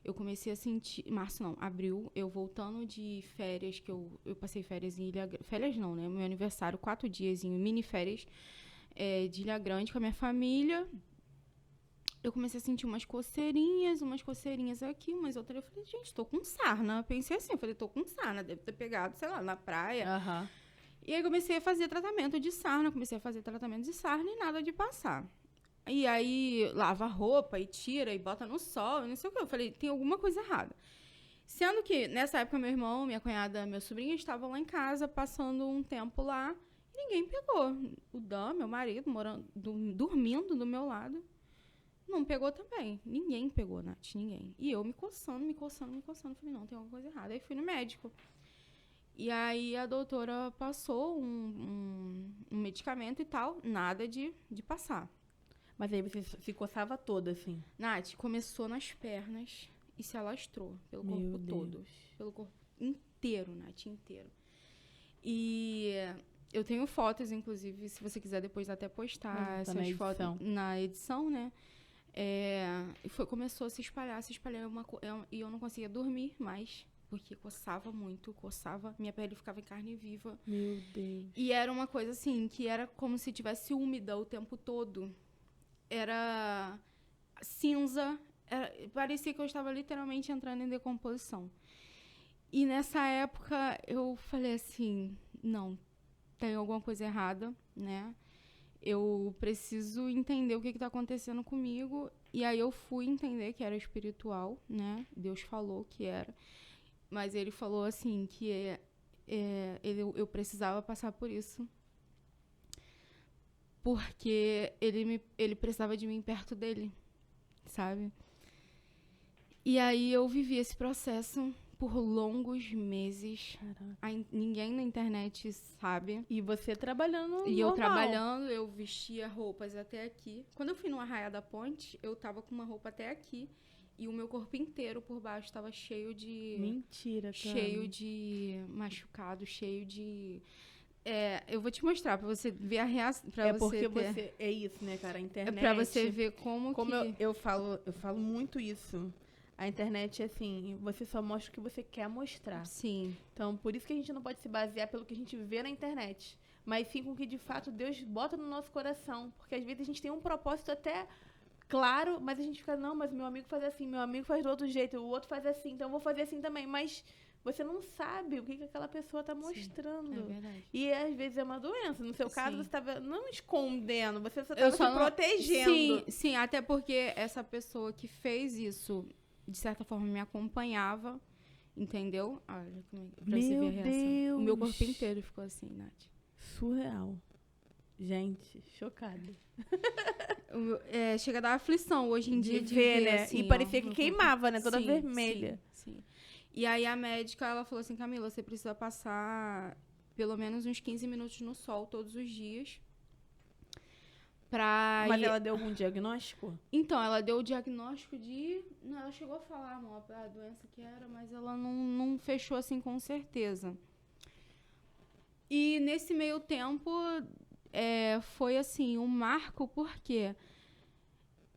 [SPEAKER 2] Eu comecei a sentir... Março não, abril. Eu voltando de férias, que eu passei férias em Ilha... Férias não, né? Meu aniversário, 4 dias em mini férias de Ilha Grande com a minha família. Eu comecei a sentir umas coceirinhas aqui, umas outras. Eu falei, gente, tô com sarna. Pensei assim, eu falei, tô com sarna, deve ter pegado, sei lá, na praia.
[SPEAKER 1] Aham.
[SPEAKER 2] E aí comecei a fazer tratamento de sarna, e nada de passar. E aí lava a roupa e tira e bota no sol, e não sei o que. Eu falei, tem alguma coisa errada. Sendo que nessa época meu irmão, minha cunhada, meu sobrinho estavam lá em casa, passando um tempo lá, e ninguém pegou. O Dan, meu marido, dormindo do meu lado. Não pegou também. Ninguém pegou, Nath, ninguém. E eu me coçando. Falei, não, tem alguma coisa errada. Aí fui no médico. E aí a doutora passou um medicamento e tal, nada de passar.
[SPEAKER 1] Mas aí você se coçava toda, assim.
[SPEAKER 2] Nath, começou nas pernas e se alastrou pelo
[SPEAKER 1] Meu
[SPEAKER 2] corpo todo.
[SPEAKER 1] Deus.
[SPEAKER 2] Pelo corpo inteiro, Nath, inteiro. E eu tenho fotos, inclusive, se você quiser depois até postar
[SPEAKER 1] Tá na
[SPEAKER 2] essas
[SPEAKER 1] edição.
[SPEAKER 2] fotos na edição, né? Começou a se espalhar, e eu não conseguia dormir mais, porque coçava muito, minha pele ficava em carne viva.
[SPEAKER 1] Meu Deus.
[SPEAKER 2] E era uma coisa assim, que era como se tivesse úmida o tempo todo. Era cinza, parecia que eu estava literalmente entrando em decomposição. E nessa época eu falei assim, não, tem alguma coisa errada, né? Eu preciso entender o que está acontecendo comigo. E aí eu fui entender que era espiritual, né? Deus falou que era. Mas ele falou assim, que eu precisava passar por isso. Porque ele precisava de mim perto dele, sabe? E aí eu vivi esse processo por longos meses. Ninguém na internet sabe.
[SPEAKER 1] E você trabalhando
[SPEAKER 2] E eu
[SPEAKER 1] normal.
[SPEAKER 2] trabalhando, eu vestia roupas até aqui. Quando eu fui no Arraial da Ponte, eu tava com uma roupa até aqui. E o meu corpo inteiro por baixo tava cheio de...
[SPEAKER 1] Mentira, cara.
[SPEAKER 2] Cheio de machucado, cheio de... eu vou te mostrar pra você ver a reação.
[SPEAKER 1] Porque você... É isso, né, cara? A internet...
[SPEAKER 2] Pra você ver como que...
[SPEAKER 1] Eu falo muito isso. A internet, assim, você só mostra o que você quer mostrar.
[SPEAKER 2] Sim.
[SPEAKER 1] Então, por isso que a gente não pode se basear pelo que a gente vê na internet. Mas sim com o que, de fato, Deus bota no nosso coração. Porque, às vezes, a gente tem um propósito até claro, mas a gente fica, não, mas meu amigo faz assim, meu amigo faz do outro jeito, o outro faz assim, então eu vou fazer assim também. Mas você não sabe o que aquela pessoa está mostrando.
[SPEAKER 2] Sim, é verdade.
[SPEAKER 1] E, às vezes, é uma doença. No seu caso,
[SPEAKER 2] Sim.
[SPEAKER 1] você estava não escondendo, você só estava se protegendo.
[SPEAKER 2] Sim, até porque essa pessoa que fez isso... de certa forma, me acompanhava, entendeu? Olha como é, pra você ver a reação.
[SPEAKER 1] Deus.
[SPEAKER 2] O meu corpo inteiro ficou assim, Nath.
[SPEAKER 1] Surreal. Gente, chocada.
[SPEAKER 2] Chega a dar aflição hoje em dia de ver,
[SPEAKER 1] né?
[SPEAKER 2] assim,
[SPEAKER 1] e parecia que
[SPEAKER 2] meu
[SPEAKER 1] queimava,
[SPEAKER 2] corpo.
[SPEAKER 1] né? Toda
[SPEAKER 2] Sim,
[SPEAKER 1] vermelha.
[SPEAKER 2] Sim. E aí a médica, ela falou assim, Camila, você precisa passar pelo menos uns 15 minutos no sol todos os dias.
[SPEAKER 1] Mas ela deu algum diagnóstico?
[SPEAKER 2] Então, ela deu o diagnóstico de... Não, ela chegou a falar a doença que era, mas ela não fechou assim com certeza. E nesse meio tempo, foi assim, um marco, porque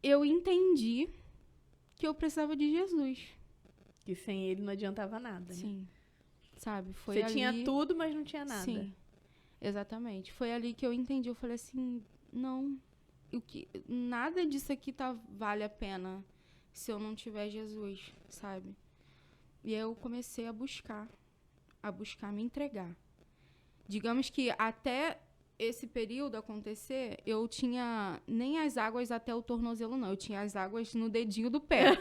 [SPEAKER 2] eu entendi que eu precisava de Jesus.
[SPEAKER 1] Que sem ele não adiantava nada,
[SPEAKER 2] Sim.
[SPEAKER 1] né?
[SPEAKER 2] Sabe? Foi
[SPEAKER 1] Você
[SPEAKER 2] ali...
[SPEAKER 1] tinha tudo, mas não tinha nada.
[SPEAKER 2] Sim, exatamente. Foi ali que eu entendi. Eu falei assim, não, nada disso aqui vale a pena se eu não tiver Jesus, sabe? E aí eu comecei a buscar me entregar. Digamos que até esse período acontecer, eu tinha nem as águas até o tornozelo, não. Eu tinha as águas no dedinho do pé.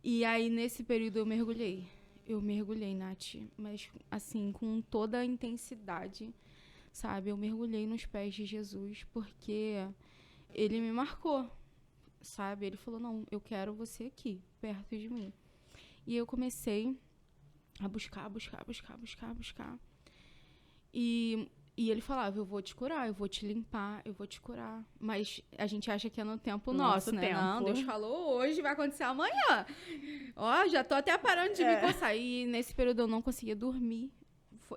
[SPEAKER 2] E aí, nesse período, eu mergulhei. Eu mergulhei, Nath. Mas, assim, com toda a intensidade, sabe? Eu mergulhei nos pés de Jesus porque ele me marcou, sabe? Ele falou, não, eu quero você aqui, perto de mim. E eu comecei a buscar. E ele falava, eu vou te curar, eu vou te limpar, eu vou te curar. Mas a gente acha que é no tempo nosso, né?
[SPEAKER 1] tempo.
[SPEAKER 2] Não, Deus falou hoje, vai acontecer amanhã. Ó, já tô até parando de me coçar. E nesse período eu não conseguia dormir.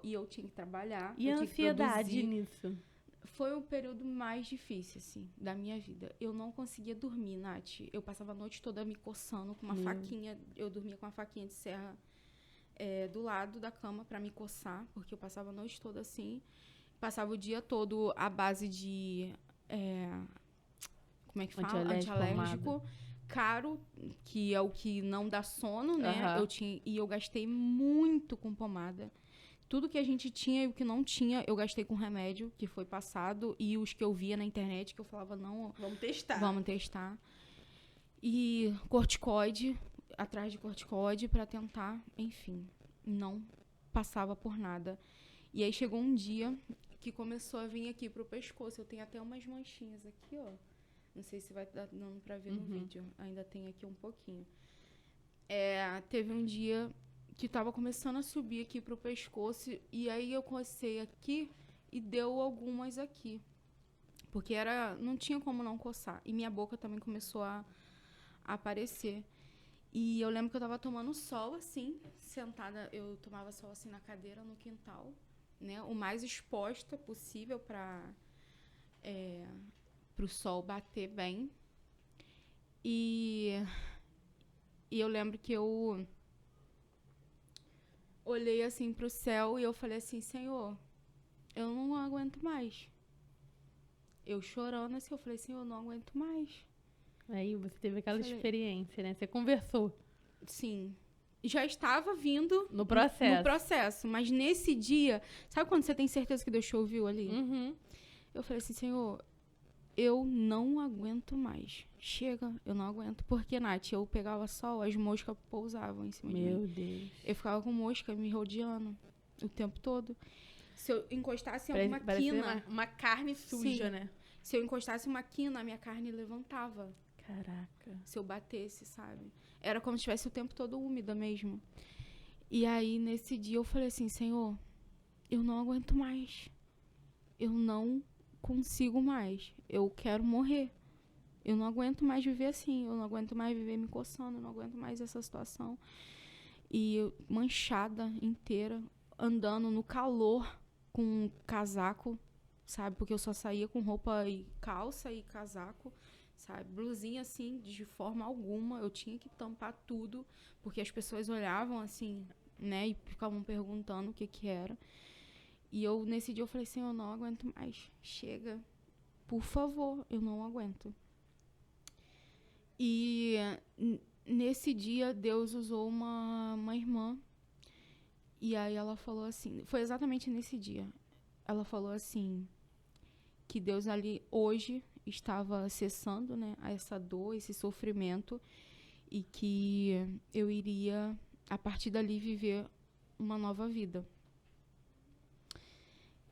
[SPEAKER 2] E eu tinha que trabalhar.
[SPEAKER 1] E a ansiedade nisso?
[SPEAKER 2] Foi o período mais difícil, assim, da minha vida. Eu não conseguia dormir, Nath. Eu passava a noite toda me coçando com uma faquinha. Eu dormia com uma faquinha de serra do lado da cama pra me coçar, porque eu passava a noite toda assim. Passava o dia todo à base de... como é que fala? Antialérgico. Caro, que é o que não dá sono, né? E eu gastei muito com pomada. Tudo que a gente tinha e o que não tinha, eu gastei com remédio, que foi passado. E os que eu via na internet, que eu falava, não...
[SPEAKER 1] Vamos testar.
[SPEAKER 2] Vamos testar. E corticoide, atrás de corticoide pra tentar, enfim, não passava por nada. E aí chegou um dia que começou a vir aqui pro pescoço. Eu tenho até umas manchinhas aqui, ó. Não sei se vai dar dando pra ver no vídeo. Ainda tem aqui um pouquinho. Teve um dia que tava começando a subir aqui pro pescoço. E aí eu cocei aqui e deu algumas aqui. Porque não tinha como não coçar. E minha boca também começou a aparecer. E eu lembro que eu tava tomando sol, assim, sentada. Eu tomava sol, assim, na cadeira, no quintal, né? O mais exposta possível pro sol bater bem. E eu lembro que eu olhei, assim, pro céu e eu falei assim, Senhor, eu não aguento mais. Eu chorando, assim, eu falei, Senhor, eu não aguento mais.
[SPEAKER 1] Aí você teve aquela experiência, né? Você conversou.
[SPEAKER 2] Sim. Já estava vindo
[SPEAKER 1] no processo.
[SPEAKER 2] Mas nesse dia, sabe quando você tem certeza que Deus te ouviu ali? Eu falei assim, Senhor, eu não aguento mais. Chega, eu não aguento. Porque, Nath, eu pegava sol, as moscas pousavam em cima de mim.
[SPEAKER 1] Meu Deus.
[SPEAKER 2] Eu ficava com mosca me rodeando o tempo todo. Se eu encostasse em alguma quina...
[SPEAKER 1] uma carne suja,
[SPEAKER 2] sim,
[SPEAKER 1] né?
[SPEAKER 2] Se eu encostasse em uma quina, a minha carne levantava.
[SPEAKER 1] Caraca.
[SPEAKER 2] Se eu batesse, sabe? Era como se estivesse o tempo todo úmida mesmo. E aí, nesse dia, eu falei assim, Senhor, eu não aguento mais. Eu não consigo mais. Eu quero morrer. Eu não aguento mais viver assim. Eu não aguento mais viver me coçando. Eu não aguento mais essa situação. E eu, manchada inteira, andando no calor com um casaco, sabe? Porque eu só saía com roupa e calça e casaco, sabe? Blusinha, assim, de forma alguma. Eu tinha que tampar tudo, porque as pessoas olhavam, assim, né? E ficavam perguntando o que era. E eu, nesse dia, eu falei assim, eu não aguento mais. Chega. Por favor, eu não aguento. E nesse dia, Deus usou uma irmã. E aí ela falou assim, foi exatamente nesse dia. Ela falou assim, que Deus ali hoje estava cessando, né, essa dor, esse sofrimento, e que eu iria, a partir dali, viver uma nova vida.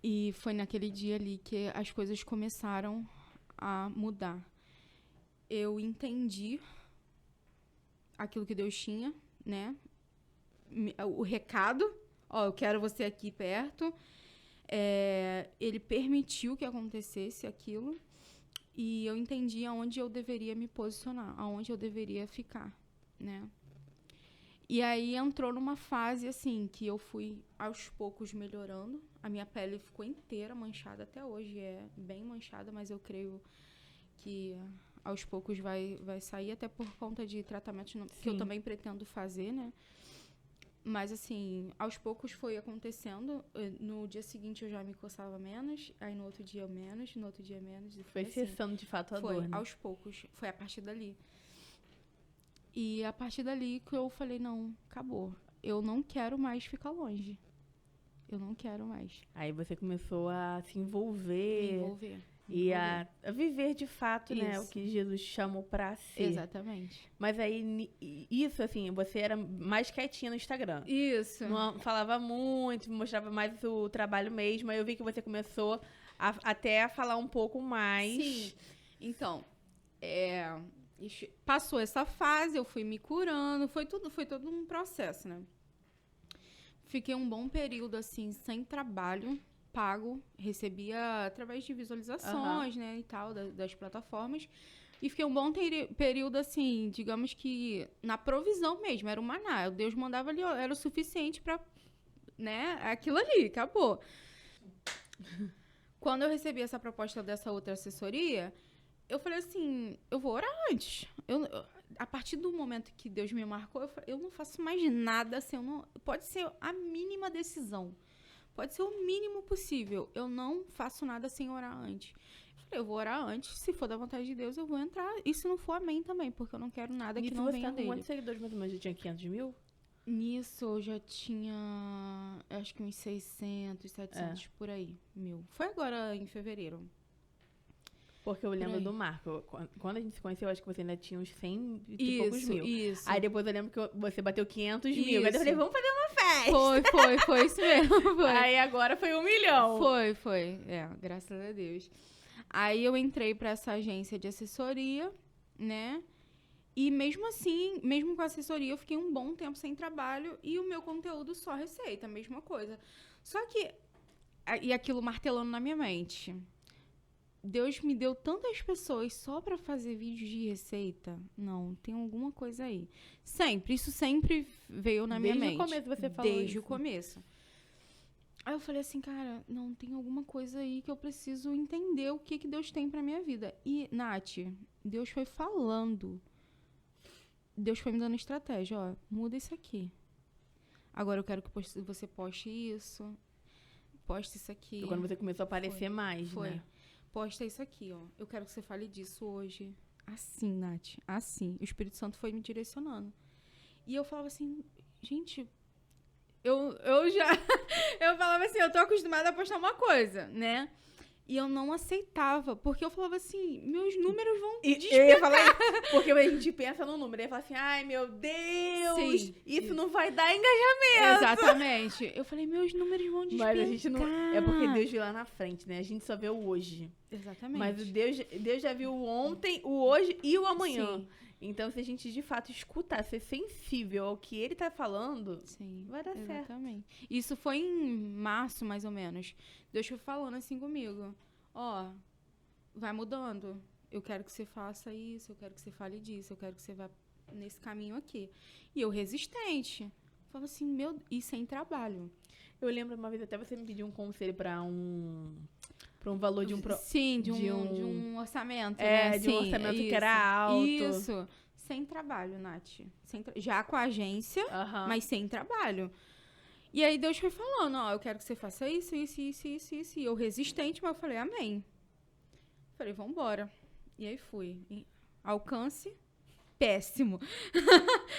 [SPEAKER 2] E foi naquele dia ali que as coisas começaram a mudar. Eu entendi aquilo que Deus tinha, né? O recado, ó, eu quero você aqui perto. Ele permitiu que acontecesse aquilo e eu entendi aonde eu deveria me posicionar, aonde eu deveria ficar, né? E aí entrou numa fase, assim, que eu fui aos poucos melhorando. A minha pele ficou inteira manchada, até hoje é bem manchada, mas eu creio que aos poucos vai sair, até por conta de tratamentos que eu também pretendo fazer, né? Mas, assim, aos poucos foi acontecendo. No dia seguinte eu já me coçava menos, aí no outro dia menos, no outro dia menos. E
[SPEAKER 1] foi
[SPEAKER 2] assim,
[SPEAKER 1] cessando de fato a dor, né?
[SPEAKER 2] Foi, aos poucos. Foi a partir dali. E a partir dali que eu falei, não, acabou. Eu não quero mais ficar longe. Eu não quero mais.
[SPEAKER 1] Aí você começou a se envolver.
[SPEAKER 2] Envolver.
[SPEAKER 1] E a viver de fato, né?
[SPEAKER 2] Isso.
[SPEAKER 1] O que Jesus chamou pra ser.
[SPEAKER 2] Exatamente.
[SPEAKER 1] Mas aí, isso, assim, você era mais quietinha no Instagram.
[SPEAKER 2] Isso.
[SPEAKER 1] Não falava muito, mostrava mais o trabalho mesmo. Aí eu vi que você começou até a falar um pouco mais.
[SPEAKER 2] Sim. Então, passou essa fase, eu fui me curando, foi todo um processo, né? Fiquei um bom período, assim, sem trabalho pago, recebia através de visualizações, né, e tal, das plataformas. E fiquei um bom período, assim, digamos que na provisão mesmo, era o maná. Deus mandava ali, era o suficiente pra, né, aquilo ali, acabou. Quando eu recebi essa proposta dessa outra assessoria, eu falei assim, eu vou orar antes. A partir do momento que Deus me marcou, eu não faço mais nada assim, pode ser a mínima decisão. Pode ser o mínimo possível. Eu não faço nada sem orar antes. Eu falei, eu vou orar antes. Se for da vontade de Deus, eu vou entrar. E se não for, amém também. Porque eu não quero nada que não venha dele.
[SPEAKER 1] Quantos seguidores mais ou menos? Já tinha 500 mil?
[SPEAKER 2] Nisso, eu já tinha, acho que uns 600, 700 por aí, mil. Foi agora em fevereiro.
[SPEAKER 1] Porque eu lembro do Marco. Quando a gente se conheceu, eu acho que você ainda tinha uns 100 e poucos mil.
[SPEAKER 2] Isso.
[SPEAKER 1] Aí depois eu lembro que você bateu 500 mil. Aí eu falei, vamos fazer uma festa.
[SPEAKER 2] Foi isso mesmo. Foi.
[SPEAKER 1] Aí agora foi 1 milhão.
[SPEAKER 2] Foi. Graças a Deus. Aí eu entrei pra essa agência de assessoria, né? E mesmo assim, mesmo com a assessoria, eu fiquei um bom tempo sem trabalho e o meu conteúdo só receita, a mesma coisa. Só que, e aquilo martelando na minha mente... Deus me deu tantas pessoas só pra fazer vídeos de receita? Não, tem alguma coisa aí. Isso sempre veio na minha mente.
[SPEAKER 1] Desde o começo você falou isso.
[SPEAKER 2] Desde o começo. Aí eu falei assim, cara, não, tem alguma coisa aí que eu preciso entender o que Deus tem pra minha vida. E, Nath, Deus foi falando. Deus foi me dando estratégia, ó, muda isso aqui. Agora eu quero que você poste isso, poste isso aqui.
[SPEAKER 1] Foi quando você começou a aparecer mais, né?
[SPEAKER 2] Posta isso aqui, ó. Eu quero que você fale disso hoje. Assim, Nath. Assim. O Espírito Santo foi me direcionando. E eu falava assim, gente... Eu falava assim, eu tô acostumada a postar uma coisa, né? E eu não aceitava, porque eu falava assim, meus números vão despencar.
[SPEAKER 1] Eu ia falar isso, porque a gente pensa no número, e fala assim, ai meu Deus, isso não vai dar engajamento.
[SPEAKER 2] Exatamente. Eu falei, meus números vão despencar.
[SPEAKER 1] Mas a gente não... É porque Deus viu lá na frente, né? A gente só vê o hoje.
[SPEAKER 2] Exatamente.
[SPEAKER 1] Mas Deus já viu o ontem, o hoje e o amanhã.
[SPEAKER 2] Sim.
[SPEAKER 1] Então, se a gente de fato escutar, ser sensível ao que ele tá falando, vai dar certo.
[SPEAKER 2] Exatamente. Isso foi em março, mais ou menos. Deus foi falando assim comigo. Ó, vai mudando. Eu quero que você faça isso, eu quero que você fale disso, eu quero que você vá nesse caminho aqui. E eu resistente. Falava assim, e sem trabalho.
[SPEAKER 1] Eu lembro uma vez até você me pediu um conselho pra um valor de um...
[SPEAKER 2] Sim, de um orçamento,
[SPEAKER 1] né? De um orçamento que era alto.
[SPEAKER 2] Isso. Sem trabalho, Nath. Já com a agência, mas sem trabalho. E aí Deus foi falando, ó, eu quero que você faça isso. E eu resistente, mas eu falei, amém. Falei, vambora. E aí fui. Alcance... péssimo.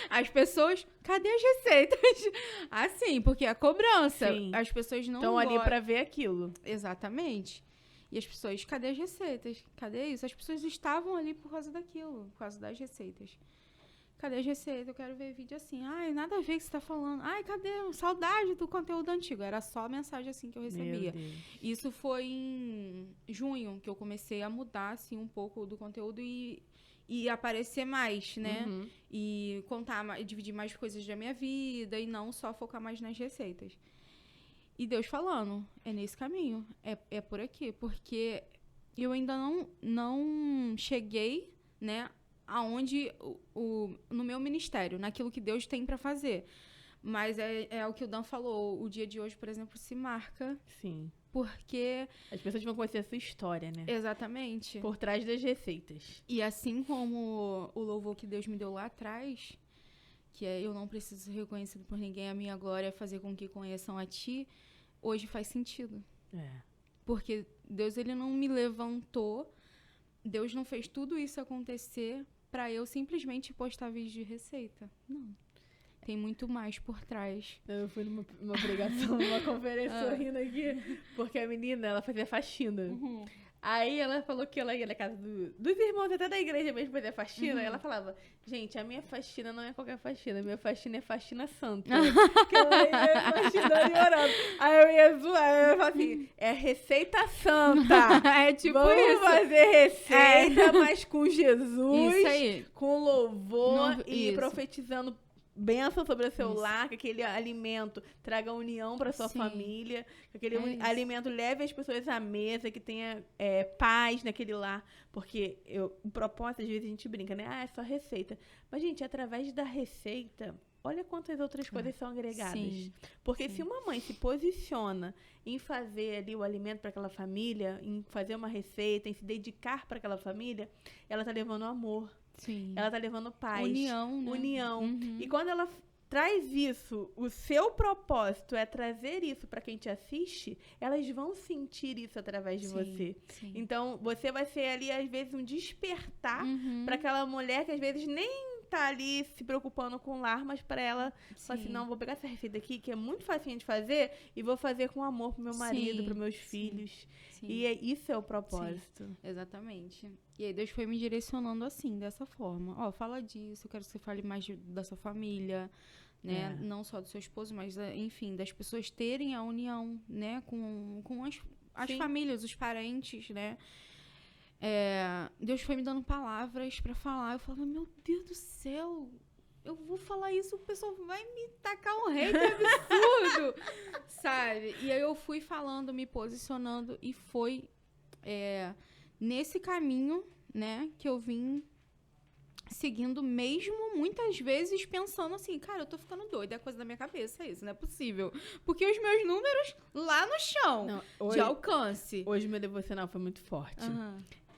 [SPEAKER 2] As pessoas, cadê as receitas? Assim, porque a cobrança,
[SPEAKER 1] Sim.
[SPEAKER 2] As pessoas não
[SPEAKER 1] estão ali pra ver aquilo.
[SPEAKER 2] Exatamente. E as pessoas, cadê as receitas? Cadê isso? As pessoas estavam ali por causa daquilo, por causa das receitas. Cadê as receitas? Eu quero ver vídeo assim. Ai, nada a ver o que você tá falando. Ai, cadê? Saudade do conteúdo antigo. Era só mensagem assim que eu recebia. Isso foi em junho que eu comecei a mudar assim um pouco do conteúdo e aparecer mais, né? E contar, dividir mais coisas da minha vida e não só focar mais nas receitas. E Deus falando, é nesse caminho, é por aqui, porque eu ainda não cheguei, né, aonde no meu ministério, naquilo que Deus tem para fazer. Mas é o que o Dan falou, o dia de hoje, por exemplo, se marca.
[SPEAKER 1] Sim.
[SPEAKER 2] Porque...
[SPEAKER 1] as pessoas vão conhecer a sua história, né?
[SPEAKER 2] Exatamente.
[SPEAKER 1] Por trás das receitas.
[SPEAKER 2] E assim como o louvor que Deus me deu lá atrás, que é eu não preciso ser reconhecido por ninguém, a minha glória é fazer com que conheçam a ti, hoje faz sentido. Porque Deus, ele não me levantou, Deus não fez tudo isso acontecer pra eu simplesmente postar vídeo de receita. Não. tem muito mais por trás.
[SPEAKER 1] Eu fui numa pregação, numa conferência rindo aqui, porque a menina, ela fazia faxina. Aí ela falou que ela ia na casa dos irmãos, até da igreja mesmo, fazer faxina. Aí ela falava, gente, a minha faxina não é qualquer faxina, a minha faxina é faxina santa. Que ela ia faxinando e orando. Aí eu ia zoar, eu ia falar assim, é receita santa.
[SPEAKER 2] É tipo
[SPEAKER 1] Vamos
[SPEAKER 2] isso.
[SPEAKER 1] fazer receita, mas com Jesus,
[SPEAKER 2] Isso aí.
[SPEAKER 1] com louvor e
[SPEAKER 2] isso.
[SPEAKER 1] profetizando bênção sobre o seu lar, que aquele alimento traga união para sua
[SPEAKER 2] Sim.
[SPEAKER 1] família, que aquele
[SPEAKER 2] É
[SPEAKER 1] alimento leve as pessoas à mesa, que tenha paz naquele lar. Porque o propósito, às vezes, a gente brinca, né? Ah, é só receita. Mas, gente, através da receita, olha quantas outras coisas são agregadas.
[SPEAKER 2] Sim.
[SPEAKER 1] Porque se uma mãe se posiciona em fazer ali o alimento para aquela família, em fazer uma receita, em se dedicar para aquela família, ela tá levando amor.
[SPEAKER 2] Sim.
[SPEAKER 1] Ela tá levando paz.
[SPEAKER 2] União, né?
[SPEAKER 1] União. E quando ela traz isso, o seu propósito é trazer isso para quem te assiste, elas vão sentir isso através de você.
[SPEAKER 2] Sim.
[SPEAKER 1] Então, você vai ser ali, às vezes, um despertar para aquela mulher que, às vezes, nem tá ali se preocupando com o lar, mas para ela, fala assim, não, vou pegar essa receita aqui, que é muito facinho de fazer, e vou fazer com amor pro meu marido, pros meus filhos.
[SPEAKER 2] Sim.
[SPEAKER 1] E isso é o propósito.
[SPEAKER 2] Sim, exatamente. E aí Deus foi me direcionando assim, dessa forma. Ó, fala disso, eu quero que você fale mais da sua família, né? Não só do seu esposo, mas, enfim, das pessoas terem a união, né? Com as famílias, os parentes, né? Deus foi me dando palavras pra falar. Eu falava, meu Deus do céu, eu vou falar isso, o pessoal vai me tacar um hate absurdo, sabe? E aí eu fui falando, me posicionando, e foi nesse caminho, né, que eu vim seguindo mesmo, muitas vezes pensando assim, cara, eu tô ficando doida, é coisa da minha cabeça isso, não é possível. Porque os meus números lá no chão, de alcance.
[SPEAKER 1] Hoje meu devocional foi muito forte.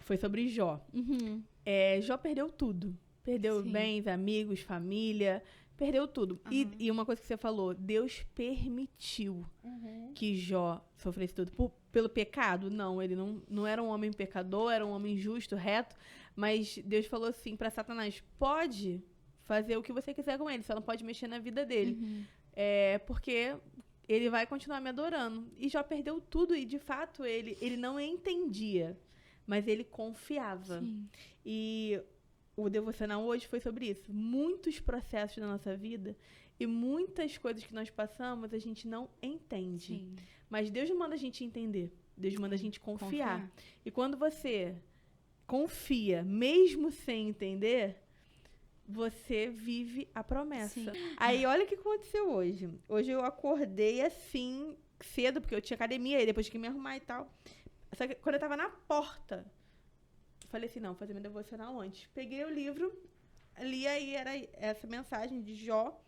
[SPEAKER 1] Foi sobre Jó. Jó perdeu tudo. Perdeu bens, amigos, família, perdeu tudo. E uma coisa que você falou, Deus permitiu que Jó sofresse tudo. Pelo pecado? Não, ele não era um homem pecador, era um homem justo, reto. Mas Deus falou assim pra Satanás, pode fazer o que você quiser com ele, só não pode mexer na vida dele. Porque ele vai continuar me adorando. E Jó perdeu tudo e, de fato, ele não entendia, mas ele confiava. Sim. E o devocional hoje foi sobre isso. Muitos processos na nossa vida e muitas coisas que nós passamos a gente não entende. Sim. Mas Deus não manda a gente entender. Deus manda a gente confiar. E quando você confia, mesmo sem entender, você vive a promessa. Sim. Aí, olha o que aconteceu hoje. Hoje eu acordei assim, cedo, porque eu tinha academia, e depois tinha que me arrumar e tal. Só que quando eu tava na porta, falei assim, não, vou fazer meu devocional antes. Peguei o livro, li, aí era essa mensagem de Jó.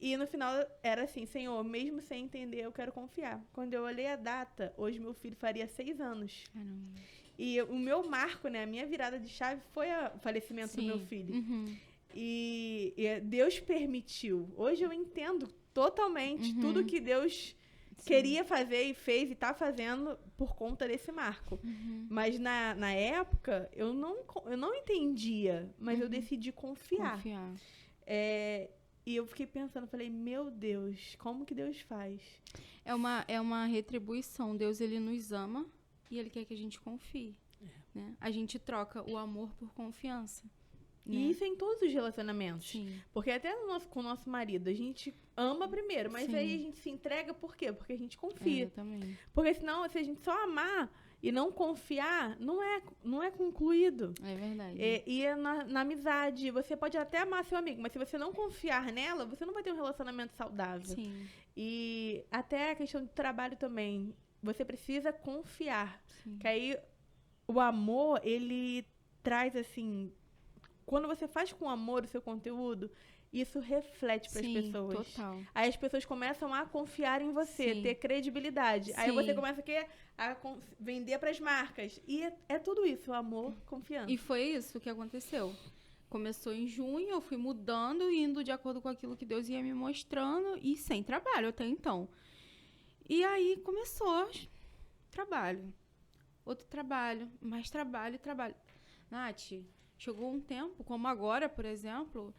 [SPEAKER 1] E no final era assim, Senhor, mesmo sem entender, eu quero confiar. Quando eu olhei a data, hoje meu filho faria 6 anos. Caramba. E o meu marco, né, a minha virada de chave foi o falecimento do meu filho. E Deus permitiu. Hoje eu entendo totalmente tudo que Deus queria fazer e fez e tá fazendo por conta desse marco. Mas na época, eu não entendia, mas eu decidi confiar. E eu fiquei pensando, falei, meu Deus, como que Deus faz?
[SPEAKER 2] É uma retribuição. Deus, ele nos ama e ele quer que a gente confie. Né? A gente troca o amor por confiança. Né?
[SPEAKER 1] E isso é em todos os relacionamentos.
[SPEAKER 2] Sim.
[SPEAKER 1] Porque até com o nosso marido, a gente ama primeiro, mas aí a gente se entrega por quê? Porque a gente confia.
[SPEAKER 2] Exatamente.
[SPEAKER 1] Porque senão, se a gente só amar e não confiar, não é concluído.
[SPEAKER 2] É verdade.
[SPEAKER 1] E na amizade, você pode até amar seu amigo, mas se você não confiar nela, você não vai ter um relacionamento saudável.
[SPEAKER 2] Sim.
[SPEAKER 1] E até a questão do trabalho também. Você precisa confiar. Sim. Que aí o amor, ele traz assim... Quando você faz com amor o seu conteúdo, isso reflete para as pessoas.
[SPEAKER 2] Total.
[SPEAKER 1] Aí as pessoas começam a confiar em você, ter credibilidade. Aí você começa a vender para as marcas. E é tudo isso, amor, confiança.
[SPEAKER 2] E foi isso que aconteceu. Começou em junho, eu fui mudando, indo de acordo com aquilo que Deus ia me mostrando e sem trabalho até então. E aí começou trabalho. Outro trabalho, mais trabalho e trabalho. Nath, chegou um tempo, como agora, por exemplo,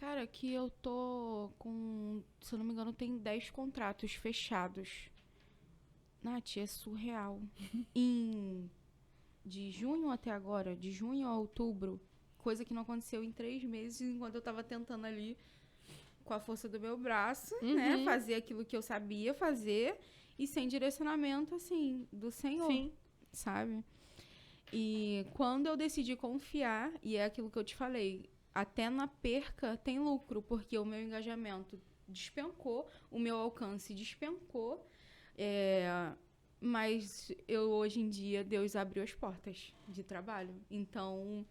[SPEAKER 2] Cara, aqui eu tô com, se eu não me engano, tem 10 contratos fechados. Nath, é surreal. De junho até agora, de junho a outubro, coisa que não aconteceu em 3 meses, enquanto eu tava tentando ali, com a força do meu braço, né, fazer aquilo que eu sabia fazer e sem direcionamento, assim, do Senhor,
[SPEAKER 1] Sim.
[SPEAKER 2] sabe? E quando eu decidi confiar, e é aquilo que eu te falei, até na perca tem lucro, porque o meu engajamento despencou, o meu alcance despencou, mas hoje em dia, Deus abriu as portas de trabalho. Então,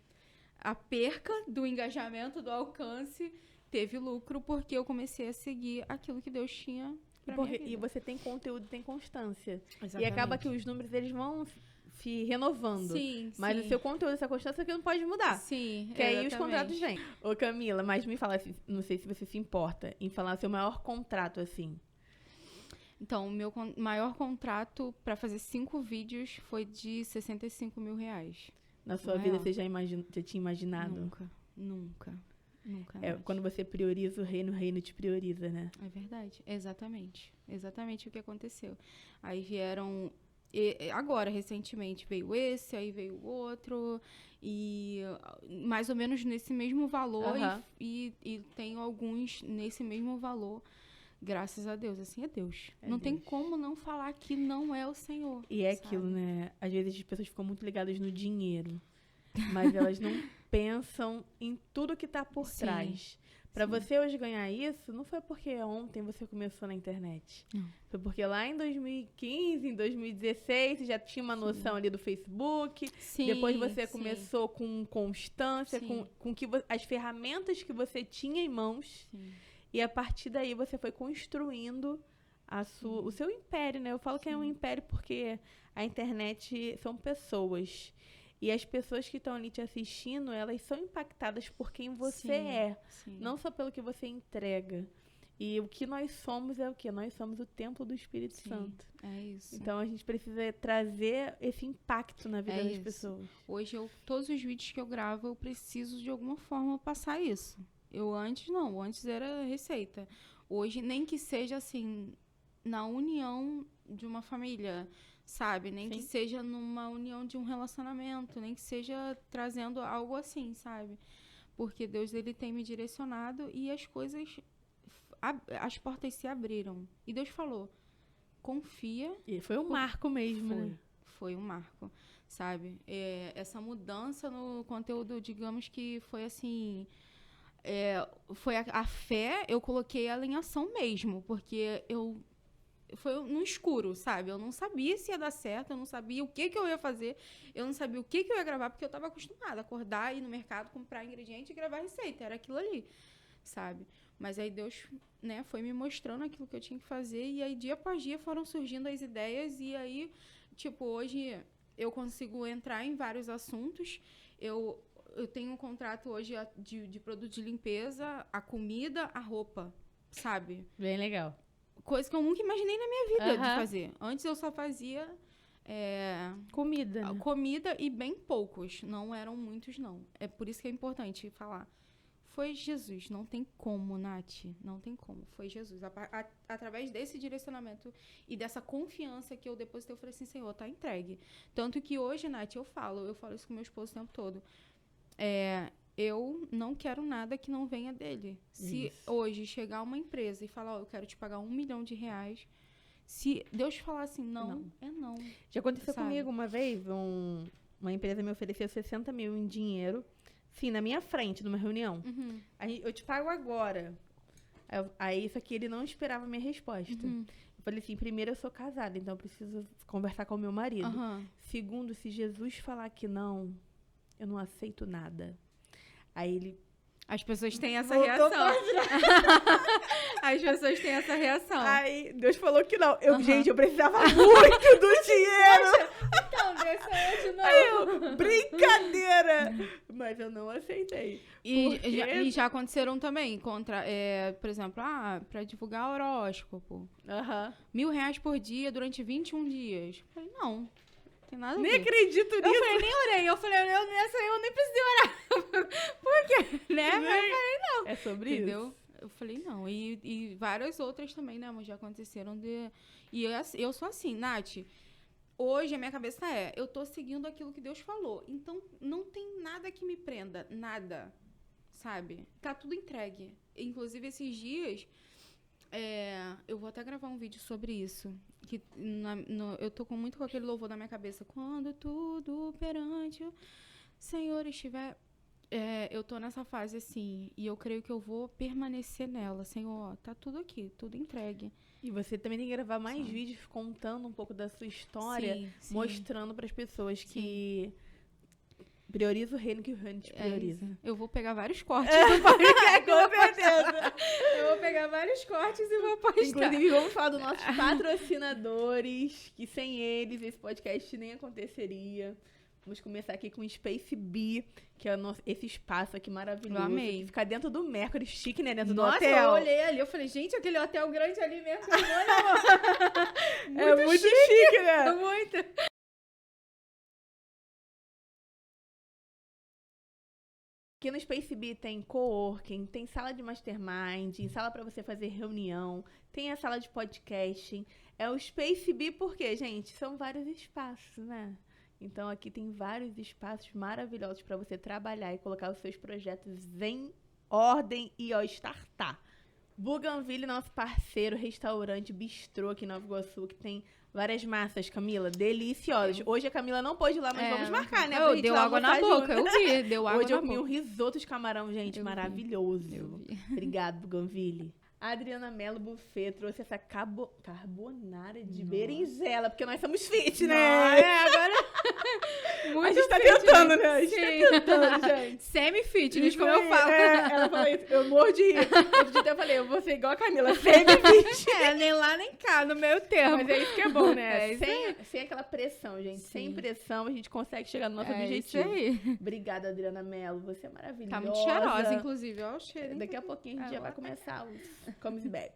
[SPEAKER 2] a perca do engajamento, do alcance, teve lucro porque eu comecei a seguir aquilo que Deus tinha pra minha vida.
[SPEAKER 1] E você tem conteúdo, tem constância.
[SPEAKER 2] Exatamente.
[SPEAKER 1] E acaba que os números, eles vão se renovando.
[SPEAKER 2] Sim,
[SPEAKER 1] mas
[SPEAKER 2] sim.
[SPEAKER 1] o seu conteúdo, essa constância que não pode mudar.
[SPEAKER 2] Sim,
[SPEAKER 1] que aí
[SPEAKER 2] exatamente.
[SPEAKER 1] os contratos vêm. Ô, Camila, mas me fala, não sei se você se importa, em falar seu maior contrato, assim.
[SPEAKER 2] Então, o meu maior contrato pra fazer 5 vídeos foi de R$65 mil.
[SPEAKER 1] Na sua vida, você já tinha imaginado?
[SPEAKER 2] Nunca.
[SPEAKER 1] Quando você prioriza o reino te prioriza, né?
[SPEAKER 2] É verdade, exatamente o que aconteceu. Aí vieram, agora recentemente veio esse, aí veio o outro, e mais ou menos nesse mesmo valor, e tem alguns nesse mesmo valor. Graças a Deus, assim é Deus. Não tem como não falar que não é o Senhor.
[SPEAKER 1] E é aquilo, né? Às vezes as pessoas ficam muito ligadas no dinheiro, mas elas não pensam em tudo que tá por trás. Pra você hoje ganhar isso, não foi porque ontem você começou na internet.
[SPEAKER 2] Não.
[SPEAKER 1] Foi porque lá em 2015, em 2016, você já tinha uma noção ali do Facebook. Depois você começou com constância, com as ferramentas que você tinha em mãos.
[SPEAKER 2] Sim.
[SPEAKER 1] E a partir daí você foi construindo o seu império, né? Eu falo que é um império porque a internet são pessoas. E as pessoas que estão ali te assistindo, elas são impactadas por quem você é. Não só pelo que você entrega. E o que nós somos é o quê? Nós somos o templo do Espírito Santo.
[SPEAKER 2] É isso.
[SPEAKER 1] Então a gente precisa trazer esse impacto na vida das pessoas.
[SPEAKER 2] Hoje, todos os vídeos que eu gravo, eu preciso de alguma forma passar isso. Antes era receita. Hoje, nem que seja assim, na união de uma família, sabe? Nem que seja numa união de um relacionamento, nem que seja trazendo algo assim, sabe? Porque Deus, ele tem me direcionado e as coisas, as portas se abriram. E Deus falou, confia. E
[SPEAKER 1] foi um marco mesmo, né?
[SPEAKER 2] Foi um marco, sabe? Essa mudança no conteúdo, digamos que foi assim... foi a fé, eu coloquei ela em ação mesmo, porque foi no escuro, sabe? Eu não sabia se ia dar certo, eu não sabia o que eu ia fazer, eu não sabia o que eu ia gravar, porque eu estava acostumada a acordar, ir no mercado, comprar ingrediente e gravar receita, era aquilo ali, sabe? Mas aí Deus, né, foi me mostrando aquilo que eu tinha que fazer, e aí dia após dia foram surgindo as ideias, e aí, tipo, hoje eu consigo entrar em vários assuntos, eu tenho um contrato hoje de produto de limpeza, a comida, a roupa, sabe?
[SPEAKER 1] Bem legal.
[SPEAKER 2] Coisa que eu nunca imaginei na minha vida de fazer. Antes eu só fazia...
[SPEAKER 1] comida, né?
[SPEAKER 2] Comida e bem poucos. Não eram muitos, não. É por isso que é importante falar. Foi Jesus. Não tem como, Nath. Não tem como. Foi Jesus. Através desse direcionamento e dessa confiança que eu depositei, eu falei assim, Senhor, tá entregue. Tanto que hoje, Nath, eu falo isso com meu esposo o tempo todo. Eu não quero nada que não venha dele. Se hoje chegar uma empresa e falar, eu quero te pagar R$1 milhão, se Deus falar assim, não, é não.
[SPEAKER 1] Já aconteceu comigo uma vez, uma empresa me ofereceu 60 mil em dinheiro, sim, na minha frente, numa reunião. Aí, eu te pago agora. Aí, isso aqui, ele não esperava a minha resposta. Eu falei assim, primeiro, eu sou casada, então eu preciso conversar com o meu marido. Segundo, se Jesus falar que não, eu não aceito nada. Aí ele...
[SPEAKER 2] As pessoas têm essa reação. As pessoas têm essa reação.
[SPEAKER 1] Aí Deus falou que não. Gente, eu precisava muito do dinheiro.
[SPEAKER 2] Então, dessa hoje não.
[SPEAKER 1] Aí brincadeira. Mas eu não aceitei.
[SPEAKER 2] E já aconteceram também, por exemplo, pra divulgar horóscopo. R$1.000 por dia durante 21 dias. Eu falei, não. Tem nada a
[SPEAKER 1] Nem
[SPEAKER 2] ver.
[SPEAKER 1] acredito nisso.
[SPEAKER 2] Eu falei, nem orei. Eu falei, nessa eu nem precisei orar. Por quê? Né? Mas eu falei, não.
[SPEAKER 1] É sobre
[SPEAKER 2] Entendeu?
[SPEAKER 1] isso.
[SPEAKER 2] Eu falei, não. E várias outras também, né, amor, já aconteceram de... E eu sou assim, Nath, hoje a minha cabeça eu tô seguindo aquilo que Deus falou. Então, não tem nada que me prenda. Nada. Sabe? Tá tudo entregue. Inclusive, esses dias, eu vou até gravar um vídeo sobre isso. Que eu tô muito com aquele louvor na minha cabeça. Quando tudo perante o Senhor estiver... eu tô nessa fase assim, e eu creio que eu vou permanecer nela. Senhor, tá tudo aqui, tudo entregue.
[SPEAKER 1] E você também tem que gravar mais vídeos contando um pouco da sua história,
[SPEAKER 2] Sim.
[SPEAKER 1] mostrando para as pessoas que prioriza o reino que o reino te prioriza.
[SPEAKER 2] Eu vou pegar vários cortes do podcast.
[SPEAKER 1] Com certeza.
[SPEAKER 2] Eu vou pegar vários cortes e vou postar.
[SPEAKER 1] Inclusive, vamos falar dos nossos patrocinadores, que sem eles esse podcast nem aconteceria. Vamos começar aqui com o Space Bee, que é esse espaço aqui maravilhoso.
[SPEAKER 2] Eu amei.
[SPEAKER 1] Que fica dentro do Mercury, chique, né? Dentro
[SPEAKER 2] Nossa,
[SPEAKER 1] do hotel.
[SPEAKER 2] eu olhei ali, eu falei, gente, aquele hotel grande ali mesmo.
[SPEAKER 1] É muito chique, né?
[SPEAKER 2] Muito.
[SPEAKER 1] Aqui no Space Bee tem coworking, tem sala de mastermind, sala para você fazer reunião, tem a sala de podcasting. É o Space Bee porque, gente, são vários espaços, né? Então aqui tem vários espaços maravilhosos para você trabalhar e colocar os seus projetos em ordem e startar. Bougainville, nosso parceiro, restaurante bistrô aqui em Nova Iguaçu, que tem várias massas, Camila, deliciosas. Hoje a Camila não pôde ir lá, mas vamos marcar, né? Pra gente
[SPEAKER 2] Deu
[SPEAKER 1] lá
[SPEAKER 2] água na
[SPEAKER 1] almoçar
[SPEAKER 2] boca,
[SPEAKER 1] junto.
[SPEAKER 2] eu vi, deu água
[SPEAKER 1] Hoje
[SPEAKER 2] na
[SPEAKER 1] eu comi
[SPEAKER 2] boca.
[SPEAKER 1] um risoto de camarão, gente,
[SPEAKER 2] Eu vi.
[SPEAKER 1] maravilhoso.
[SPEAKER 2] Eu vi.
[SPEAKER 1] Obrigado, Bougainville. A Adriana Mello Buffet trouxe essa carbonara de berinjela, porque nós somos fit, né?
[SPEAKER 2] Agora... Muito
[SPEAKER 1] a gente tá
[SPEAKER 2] fit,
[SPEAKER 1] tentando, né? A gente
[SPEAKER 2] Sim.
[SPEAKER 1] tá tentando, gente.
[SPEAKER 2] Semi-fitness,
[SPEAKER 1] Isso
[SPEAKER 2] como eu
[SPEAKER 1] aí,
[SPEAKER 2] falo.
[SPEAKER 1] Ela falou isso, eu morro de rir. Outro dia até eu falei, eu vou ser igual a Camila, semi-fit.
[SPEAKER 2] Nem lá nem cá, no meio termo.
[SPEAKER 1] Mas é isso que é bom, né?
[SPEAKER 2] É isso aí.
[SPEAKER 1] Sem aquela pressão, gente.
[SPEAKER 2] Sim.
[SPEAKER 1] Sem pressão, a gente consegue chegar no nosso
[SPEAKER 2] É
[SPEAKER 1] objetivo.
[SPEAKER 2] isso aí.
[SPEAKER 1] Obrigada, Adriana Mello. Você é maravilhosa.
[SPEAKER 2] Tá muito cheirosa, inclusive. Olha o cheiro. hein?
[SPEAKER 1] Daqui a pouquinho a gente já vai
[SPEAKER 2] Agora.
[SPEAKER 1] começar os comes e bebes.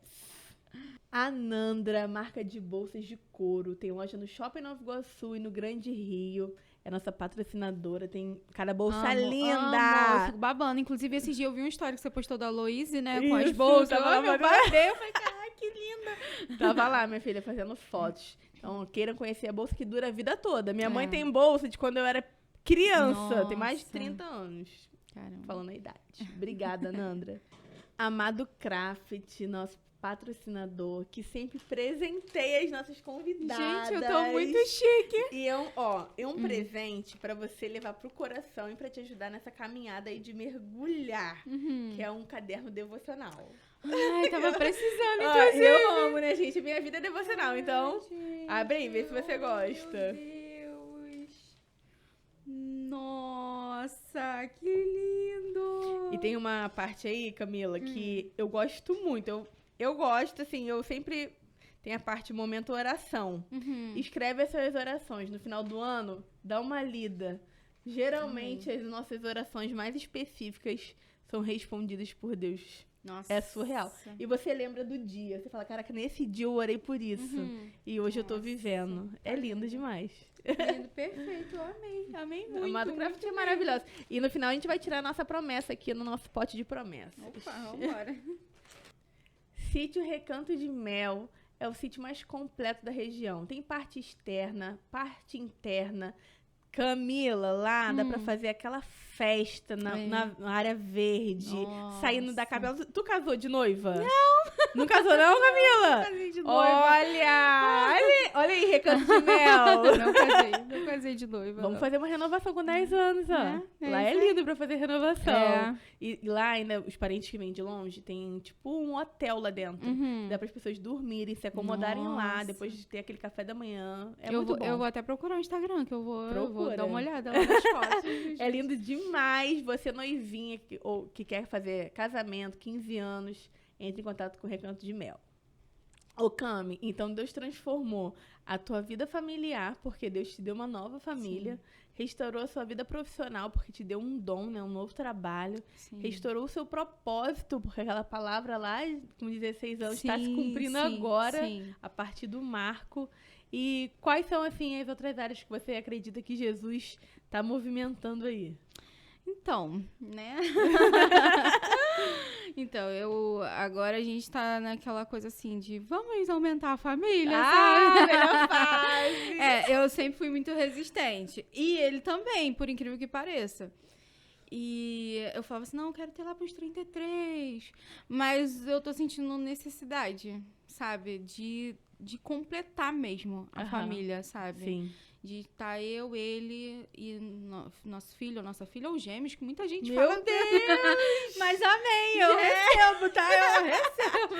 [SPEAKER 1] A Nandra, marca de bolsas de couro, tem loja no Shopping Nova Iguaçu e no Grande Rio. É nossa patrocinadora, tem cada bolsa linda.
[SPEAKER 2] Eu fico babando. Inclusive, esses dias eu vi uma história que você postou da Aloise, né? Com as
[SPEAKER 1] Isso,
[SPEAKER 2] bolsas.
[SPEAKER 1] tava lá
[SPEAKER 2] Eu babei, eu falei, caralho, que linda.
[SPEAKER 1] Tava lá, minha filha, fazendo fotos. Então, queiram conhecer a bolsa que dura a vida toda. Minha mãe
[SPEAKER 2] É.
[SPEAKER 1] tem bolsa de quando eu era criança, tem mais de
[SPEAKER 2] Nossa.
[SPEAKER 1] 30 anos.
[SPEAKER 2] Caramba.
[SPEAKER 1] Falando a idade. Obrigada, Nandra. Amado Craft, nosso patrocinador, que sempre presenteia as nossas convidadas.
[SPEAKER 2] Gente, eu tô muito chique.
[SPEAKER 1] E um presente pra você levar pro coração e pra te ajudar nessa caminhada aí de mergulhar, que é um caderno devocional.
[SPEAKER 2] Ai, tava precisando,
[SPEAKER 1] Ó,
[SPEAKER 2] inclusive.
[SPEAKER 1] eu amo, né, gente? Minha vida é devocional, então
[SPEAKER 2] Gente,
[SPEAKER 1] abre aí, vê se você gosta.
[SPEAKER 2] Meu Deus. Nossa, que lindo.
[SPEAKER 1] E tem uma parte aí, Camila, que eu gosto muito. Eu gosto, assim, eu sempre... Tem a parte momento oração. Escreve essas orações. No final do ano, dá uma lida. Geralmente, as nossas orações mais específicas são respondidas por Deus.
[SPEAKER 2] Nossa.
[SPEAKER 1] É surreal. E você lembra do dia. Você fala, caraca, nesse dia eu orei por isso. E hoje eu tô vivendo. É lindo demais.
[SPEAKER 2] Lindo, perfeito. Eu amei. Amei muito.
[SPEAKER 1] Amado Craft
[SPEAKER 2] muito
[SPEAKER 1] é maravilhoso. E no final a gente vai tirar a nossa promessa aqui no nosso pote de promessas.
[SPEAKER 2] Opa, vambora.
[SPEAKER 1] Sítio Recanto de Mel é o sítio mais completo da região. Tem parte externa, parte interna. Camila, lá dá pra fazer aquela festa na área verde,
[SPEAKER 2] Nossa.
[SPEAKER 1] saindo da cabela. Tu casou de noiva? Não! Não casou não, Camila?
[SPEAKER 2] Casei de noiva.
[SPEAKER 1] Olha aí, Recanto de Mel.
[SPEAKER 2] Não casei de noiva.
[SPEAKER 1] Vamos
[SPEAKER 2] não.
[SPEAKER 1] fazer uma renovação com 10 anos, ó.
[SPEAKER 2] É
[SPEAKER 1] Lá é
[SPEAKER 2] isso aí.
[SPEAKER 1] lindo pra fazer renovação.
[SPEAKER 2] É.
[SPEAKER 1] E lá ainda, os parentes que vêm de longe, tem tipo um hotel lá dentro. Dá para as pessoas dormirem, se acomodarem lá,
[SPEAKER 2] Nossa.
[SPEAKER 1] depois de ter aquele café da manhã. É
[SPEAKER 2] eu
[SPEAKER 1] muito
[SPEAKER 2] vou,
[SPEAKER 1] bom.
[SPEAKER 2] Eu vou até procurar o Instagram, que eu vou
[SPEAKER 1] Procura.
[SPEAKER 2] dar uma olhada lá nas fotos.
[SPEAKER 1] É lindo demais. Você noivinha ou que quer fazer casamento, 15 anos, entre em contato com o Recanto de Mel. Ô, Cami, então Deus transformou a tua vida familiar, porque Deus te deu uma nova família. Restaurou a sua vida profissional, porque te deu um dom, né? Um novo trabalho.
[SPEAKER 2] Sim.
[SPEAKER 1] Restaurou o seu propósito, porque aquela palavra lá, com 16 anos, está se
[SPEAKER 2] Sim,
[SPEAKER 1] cumprindo
[SPEAKER 2] sim,
[SPEAKER 1] agora,
[SPEAKER 2] sim.
[SPEAKER 1] a partir do marco. E quais são, assim, as outras áreas que você acredita que Jesus tá movimentando aí?
[SPEAKER 2] Então, né? Então, agora a gente tá naquela coisa assim de vamos aumentar a família, sabe?
[SPEAKER 1] Melhor fase!
[SPEAKER 2] Eu sempre fui muito resistente. E ele também, por incrível que pareça. E eu falava assim, não, eu quero ter lá pros 33. Mas eu tô sentindo necessidade, sabe? De completar mesmo a família, sabe?
[SPEAKER 1] Sim.
[SPEAKER 2] De estar eu, ele e nosso filho ou nossa filha, ou gêmeos, que muita gente
[SPEAKER 1] Meu
[SPEAKER 2] fala.
[SPEAKER 1] Deus!
[SPEAKER 2] Mas amém, eu recebo, tá? Eu recebo.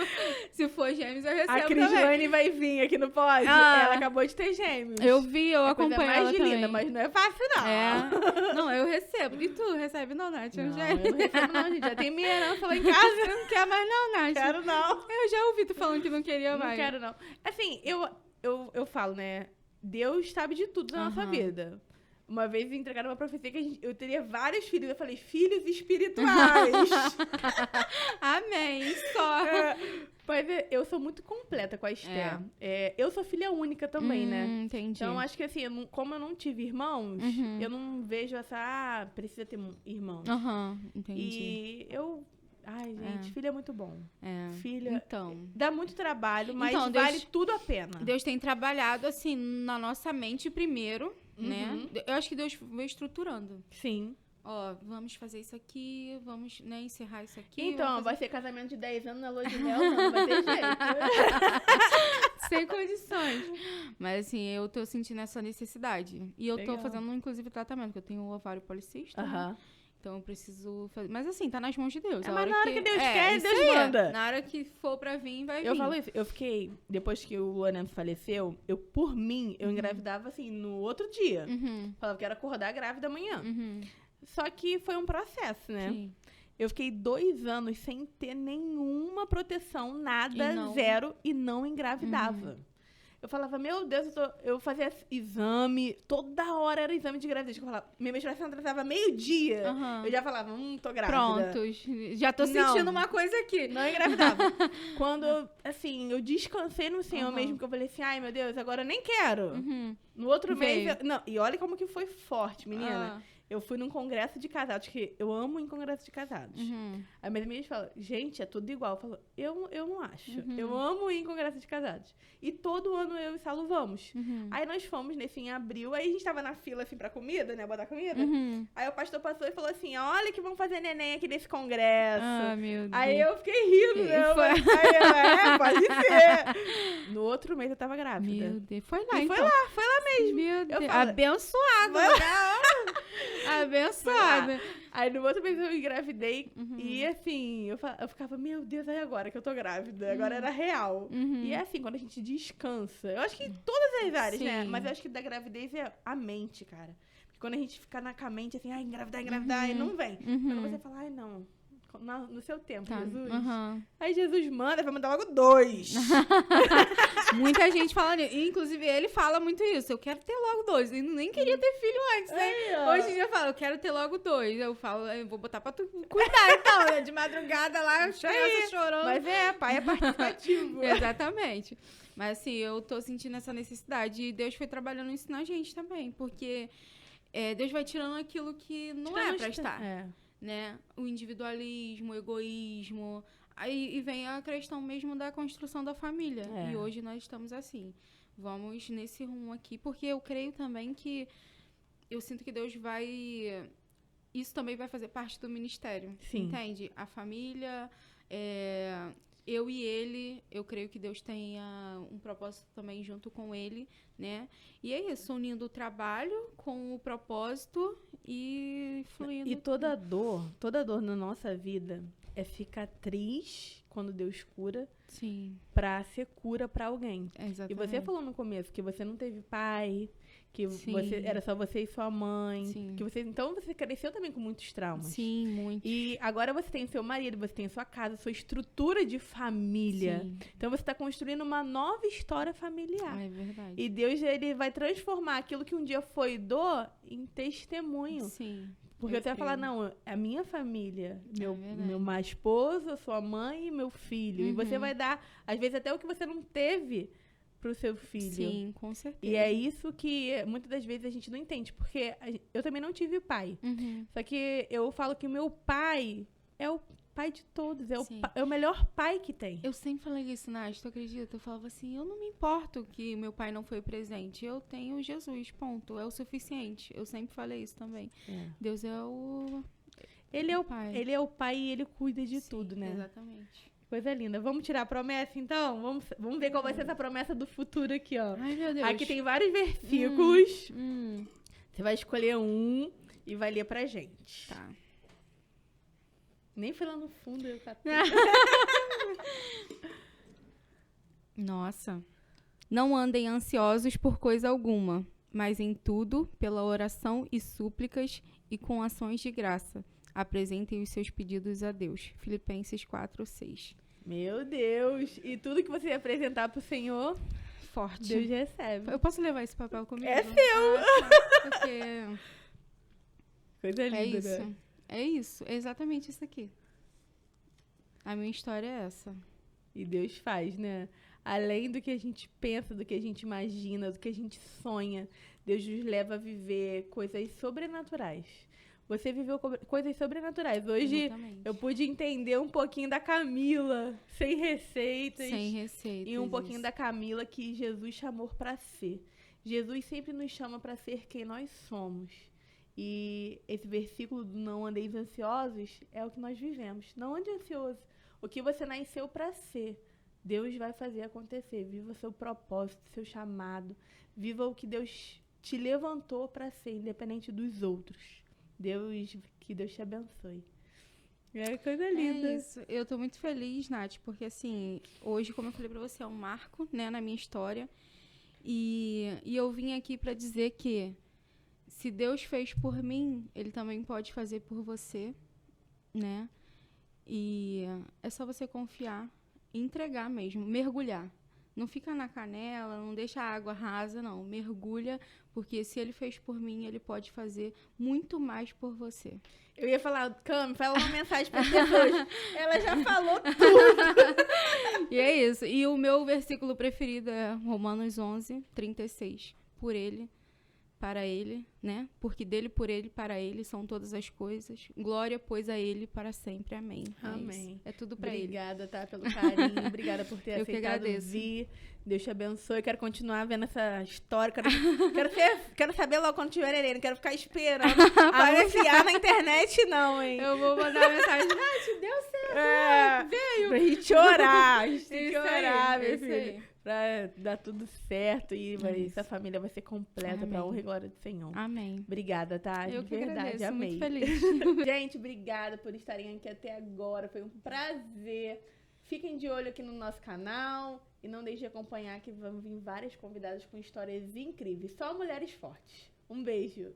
[SPEAKER 2] Se for gêmeos, eu recebo
[SPEAKER 1] A
[SPEAKER 2] também.
[SPEAKER 1] Crislane vai vir aqui no pod. Ela acabou de ter gêmeos.
[SPEAKER 2] Eu vi, eu acompanho
[SPEAKER 1] coisa mais
[SPEAKER 2] ela também.
[SPEAKER 1] linda, mas não é fácil, não.
[SPEAKER 2] Não, eu recebo. E tu recebe não, Nath?
[SPEAKER 1] Não, eu não recebo não, gente. Já tem minha herança lá em casa.
[SPEAKER 2] Você não quer mais não, Nath?
[SPEAKER 1] Quero não.
[SPEAKER 2] Eu já ouvi tu falando que não queria mais.
[SPEAKER 1] Não quero não. Assim, eu falo, né? Deus sabe de tudo na nossa vida. Uma vez entregaram uma profecia que eu teria vários filhos. Eu falei, filhos espirituais.
[SPEAKER 2] Amém, só.
[SPEAKER 1] Mas eu sou muito completa com a Esther. Eu sou filha única também, né?
[SPEAKER 2] Entendi.
[SPEAKER 1] Então, acho que assim, como eu não tive irmãos, eu não vejo essa... precisa ter irmãos.
[SPEAKER 2] Entendi.
[SPEAKER 1] E eu... Ai, gente, filho é muito bom. Filha...
[SPEAKER 2] Então...
[SPEAKER 1] Dá muito trabalho, mas
[SPEAKER 2] Então,
[SPEAKER 1] vale tudo a pena.
[SPEAKER 2] Deus tem trabalhado, assim, na nossa mente primeiro, né? Eu acho que Deus veio estruturando.
[SPEAKER 1] Sim.
[SPEAKER 2] Ó, vamos fazer isso aqui, vamos, né, encerrar isso aqui.
[SPEAKER 1] Então, vai ser casamento de 10 anos na lua de mel, não vai ter jeito.
[SPEAKER 2] Sem condições. Mas, assim, eu tô sentindo essa necessidade. E eu tô fazendo, inclusive, tratamento, porque eu tenho ovário policístico, né? Então, eu preciso fazer... Mas, assim, tá nas mãos de Deus.
[SPEAKER 1] Mas na hora que Deus quer, Deus manda.
[SPEAKER 2] Na hora que for pra vir, vai vir.
[SPEAKER 1] Eu falo isso. Eu fiquei... Depois que o Luanento faleceu, por mim, eu engravidava, assim, no outro dia. Falava que era acordar grávida amanhã. Só que foi um processo, né?
[SPEAKER 2] Sim.
[SPEAKER 1] Eu fiquei 2 anos sem ter nenhuma proteção, nada, zero, e não engravidava. Eu falava, meu Deus, eu fazia exame, toda hora era exame de gravidez. Eu falava, minha menstruação atrasava meio-dia. Eu já falava, tô grávida.
[SPEAKER 2] Prontos. Já tô sentindo uma coisa aqui.
[SPEAKER 1] Não engravidava. Quando, assim, eu descansei no Senhor mesmo, que eu falei assim, ai, meu Deus, agora eu nem quero. No outro mês... e olha como que foi forte, menina. Eu fui num congresso de casados, que eu amo em congresso de casados. Aí minhas amigas falam, gente, é tudo igual. Eu falo, eu não acho. Eu amo ir em congresso de casados. E todo ano eu e Salo vamos. Aí nós fomos nesse em abril, aí a gente tava na fila, assim, pra comida, né, botar comida. Aí o pastor passou e falou assim, olha que vão fazer neném aqui nesse congresso.
[SPEAKER 2] Ah, meu Deus.
[SPEAKER 1] Aí eu fiquei rindo, né? Aí pode ser. No outro mês eu tava grávida.
[SPEAKER 2] Meu Deus. Foi lá,
[SPEAKER 1] E
[SPEAKER 2] então.
[SPEAKER 1] foi lá mesmo.
[SPEAKER 2] Meu Deus.
[SPEAKER 1] falo,
[SPEAKER 2] Abençoado. Abençoada.
[SPEAKER 1] Aí no outro mês eu engravidei e assim, eu ficava, meu Deus, aí agora que eu tô grávida? Agora era real. E é assim, quando a gente descansa. Eu acho que em todas as áreas, né? Mas eu acho que da gravidez é a mente, cara. Porque quando a gente fica com a mente assim, ai, engravidar, e não vem. Quando você fala, ai, não. No seu tempo, Jesus. Aí Jesus vai mandar logo 2.
[SPEAKER 2] Muita gente fala nisso. Inclusive, ele fala muito isso. Eu quero ter logo 2. Eu nem queria ter filho antes, né? Hoje em dia eu falo, eu quero ter logo 2. Eu falo, eu vou botar pra tu cuidar, então. Né? De madrugada lá, as crianças chorando.
[SPEAKER 1] Mas pai é participativo.
[SPEAKER 2] Exatamente. Mas assim, eu tô sentindo essa necessidade. E Deus foi trabalhando isso na gente também. Porque Deus vai tirando aquilo que não é pra estar. Né? O individualismo, o egoísmo. Aí vem a questão mesmo da construção da família. E hoje nós estamos assim. Vamos nesse rumo aqui, porque eu creio também que eu sinto que Deus vai... Isso também vai fazer parte do ministério.
[SPEAKER 1] Sim.
[SPEAKER 2] Entende? A família, eu e ele, eu creio que Deus tenha um propósito também junto com ele, né? E é isso, unindo o trabalho com o propósito e fluindo.
[SPEAKER 1] E toda dor na nossa vida é cicatriz quando Deus cura.
[SPEAKER 2] Sim.
[SPEAKER 1] Pra ser cura pra alguém.
[SPEAKER 2] Exatamente.
[SPEAKER 1] E você falou no começo que você não teve pai, que era só você e sua mãe.
[SPEAKER 2] Sim.
[SPEAKER 1] Então você cresceu também com muitos traumas.
[SPEAKER 2] Sim, muito.
[SPEAKER 1] E agora você tem seu marido, você tem sua casa, sua estrutura de família.
[SPEAKER 2] Sim.
[SPEAKER 1] Então você está construindo uma nova história familiar.
[SPEAKER 2] É verdade.
[SPEAKER 1] E Deus, ele vai transformar aquilo que um dia foi dor em testemunho.
[SPEAKER 2] Sim.
[SPEAKER 1] Porque você vai falar, não, a minha família, meu esposo, sua mãe e meu filho. E você vai dar, às vezes, até o que você não teve pro seu filho.
[SPEAKER 2] Sim, com certeza.
[SPEAKER 1] E é isso que muitas das vezes a gente não entende, porque eu também não tive pai.
[SPEAKER 2] Uhum.
[SPEAKER 1] Só que eu falo que o meu pai é o pai de todos,
[SPEAKER 2] Sim.
[SPEAKER 1] é o melhor pai que tem.
[SPEAKER 2] Eu sempre falei isso, Nath, tu acredita? Eu falava assim, eu não me importo que meu pai não foi presente. Eu tenho Jesus, ponto. É o suficiente. Eu sempre falei isso também. Deus é o...
[SPEAKER 1] Ele é o pai e ele cuida de tudo, né?
[SPEAKER 2] Exatamente.
[SPEAKER 1] Coisa linda. Vamos tirar a promessa, então? Vamos ver qual vai ser essa promessa do futuro aqui, ó.
[SPEAKER 2] Ai, meu Deus.
[SPEAKER 1] Aqui tem vários versículos. Você vai escolher um e vai ler pra gente.
[SPEAKER 2] Tá.
[SPEAKER 1] Nem foi lá no fundo, eu catei.
[SPEAKER 2] Nossa. Não andem ansiosos por coisa alguma, mas em tudo, pela oração e súplicas e com ações de graça, apresentem os seus pedidos a Deus. Filipenses 4:6.
[SPEAKER 1] Meu Deus. E tudo que você apresentar pro Senhor,
[SPEAKER 2] Forte.
[SPEAKER 1] Deus recebe.
[SPEAKER 2] Eu posso levar esse papel comigo?
[SPEAKER 1] É seu.
[SPEAKER 2] Tá, porque
[SPEAKER 1] Coisa linda,
[SPEAKER 2] é isso.
[SPEAKER 1] né?
[SPEAKER 2] É isso. É exatamente isso aqui. A minha história é essa.
[SPEAKER 1] E Deus faz, né? Além do que a gente pensa, do que a gente imagina, do que a gente sonha, Deus nos leva a viver coisas sobrenaturais. Você viveu coisas sobrenaturais. Hoje
[SPEAKER 2] Exatamente.
[SPEAKER 1] eu pude entender um pouquinho da Camila, sem receitas.
[SPEAKER 2] Sem receitas.
[SPEAKER 1] E um pouquinho
[SPEAKER 2] isso.
[SPEAKER 1] da Camila que Jesus chamou para ser. Jesus sempre nos chama para ser quem nós somos. E esse versículo do não andeis ansiosos é o que nós vivemos. Não ande ansioso. O que você nasceu para ser, Deus vai fazer acontecer. Viva o seu propósito, seu chamado. Viva o que Deus te levantou para ser, independente dos outros. Que Deus te abençoe. É coisa linda.
[SPEAKER 2] É isso. Eu tô muito feliz, Nath, porque assim, hoje, como eu falei pra você, é um marco, né, na minha história. E eu vim aqui pra dizer que se Deus fez por mim, Ele também pode fazer por você, né? E é só você confiar e entregar mesmo, mergulhar. Não fica na canela, não deixa a água rasa, não. Mergulha, porque se Ele fez por mim, Ele pode fazer muito mais por você.
[SPEAKER 1] Eu ia falar, Cami, fala uma mensagem para as pessoas. Ela já falou tudo.
[SPEAKER 2] E é isso. E o meu versículo preferido é Romanos 11:36. Por Ele, para Ele, né? Porque dele, por Ele, para Ele são todas as coisas. Glória, pois, a Ele para sempre. Amém.
[SPEAKER 1] Amém.
[SPEAKER 2] É tudo para Ele.
[SPEAKER 1] Obrigada, tá? Pelo carinho. Obrigada por ter
[SPEAKER 2] Eu que
[SPEAKER 1] aceitado
[SPEAKER 2] agradeço.
[SPEAKER 1] vir. Deus te abençoe. Quero continuar vendo essa história. Quero saber logo quando tiver neném. Não quero ficar esperando anunciar na internet, não, hein?
[SPEAKER 2] Eu vou mandar uma mensagem. Nath, deu certo.
[SPEAKER 1] Veio. Pra gente orar. A gente tem que
[SPEAKER 2] Isso aí,
[SPEAKER 1] orar, meu
[SPEAKER 2] isso
[SPEAKER 1] filho.
[SPEAKER 2] aí.
[SPEAKER 1] Pra dar tudo certo e essa família vai ser completa pra
[SPEAKER 2] Amém.
[SPEAKER 1] honra e glória do Senhor.
[SPEAKER 2] Amém.
[SPEAKER 1] Obrigada, tá?
[SPEAKER 2] Eu
[SPEAKER 1] De
[SPEAKER 2] que
[SPEAKER 1] verdade,
[SPEAKER 2] agradeço,
[SPEAKER 1] amei.
[SPEAKER 2] muito feliz.
[SPEAKER 1] Gente, obrigada por estarem aqui até agora. Foi um prazer. Fiquem de olho aqui no nosso canal e não deixem de acompanhar que vão vir várias convidadas com histórias incríveis. Só mulheres fortes. Um beijo.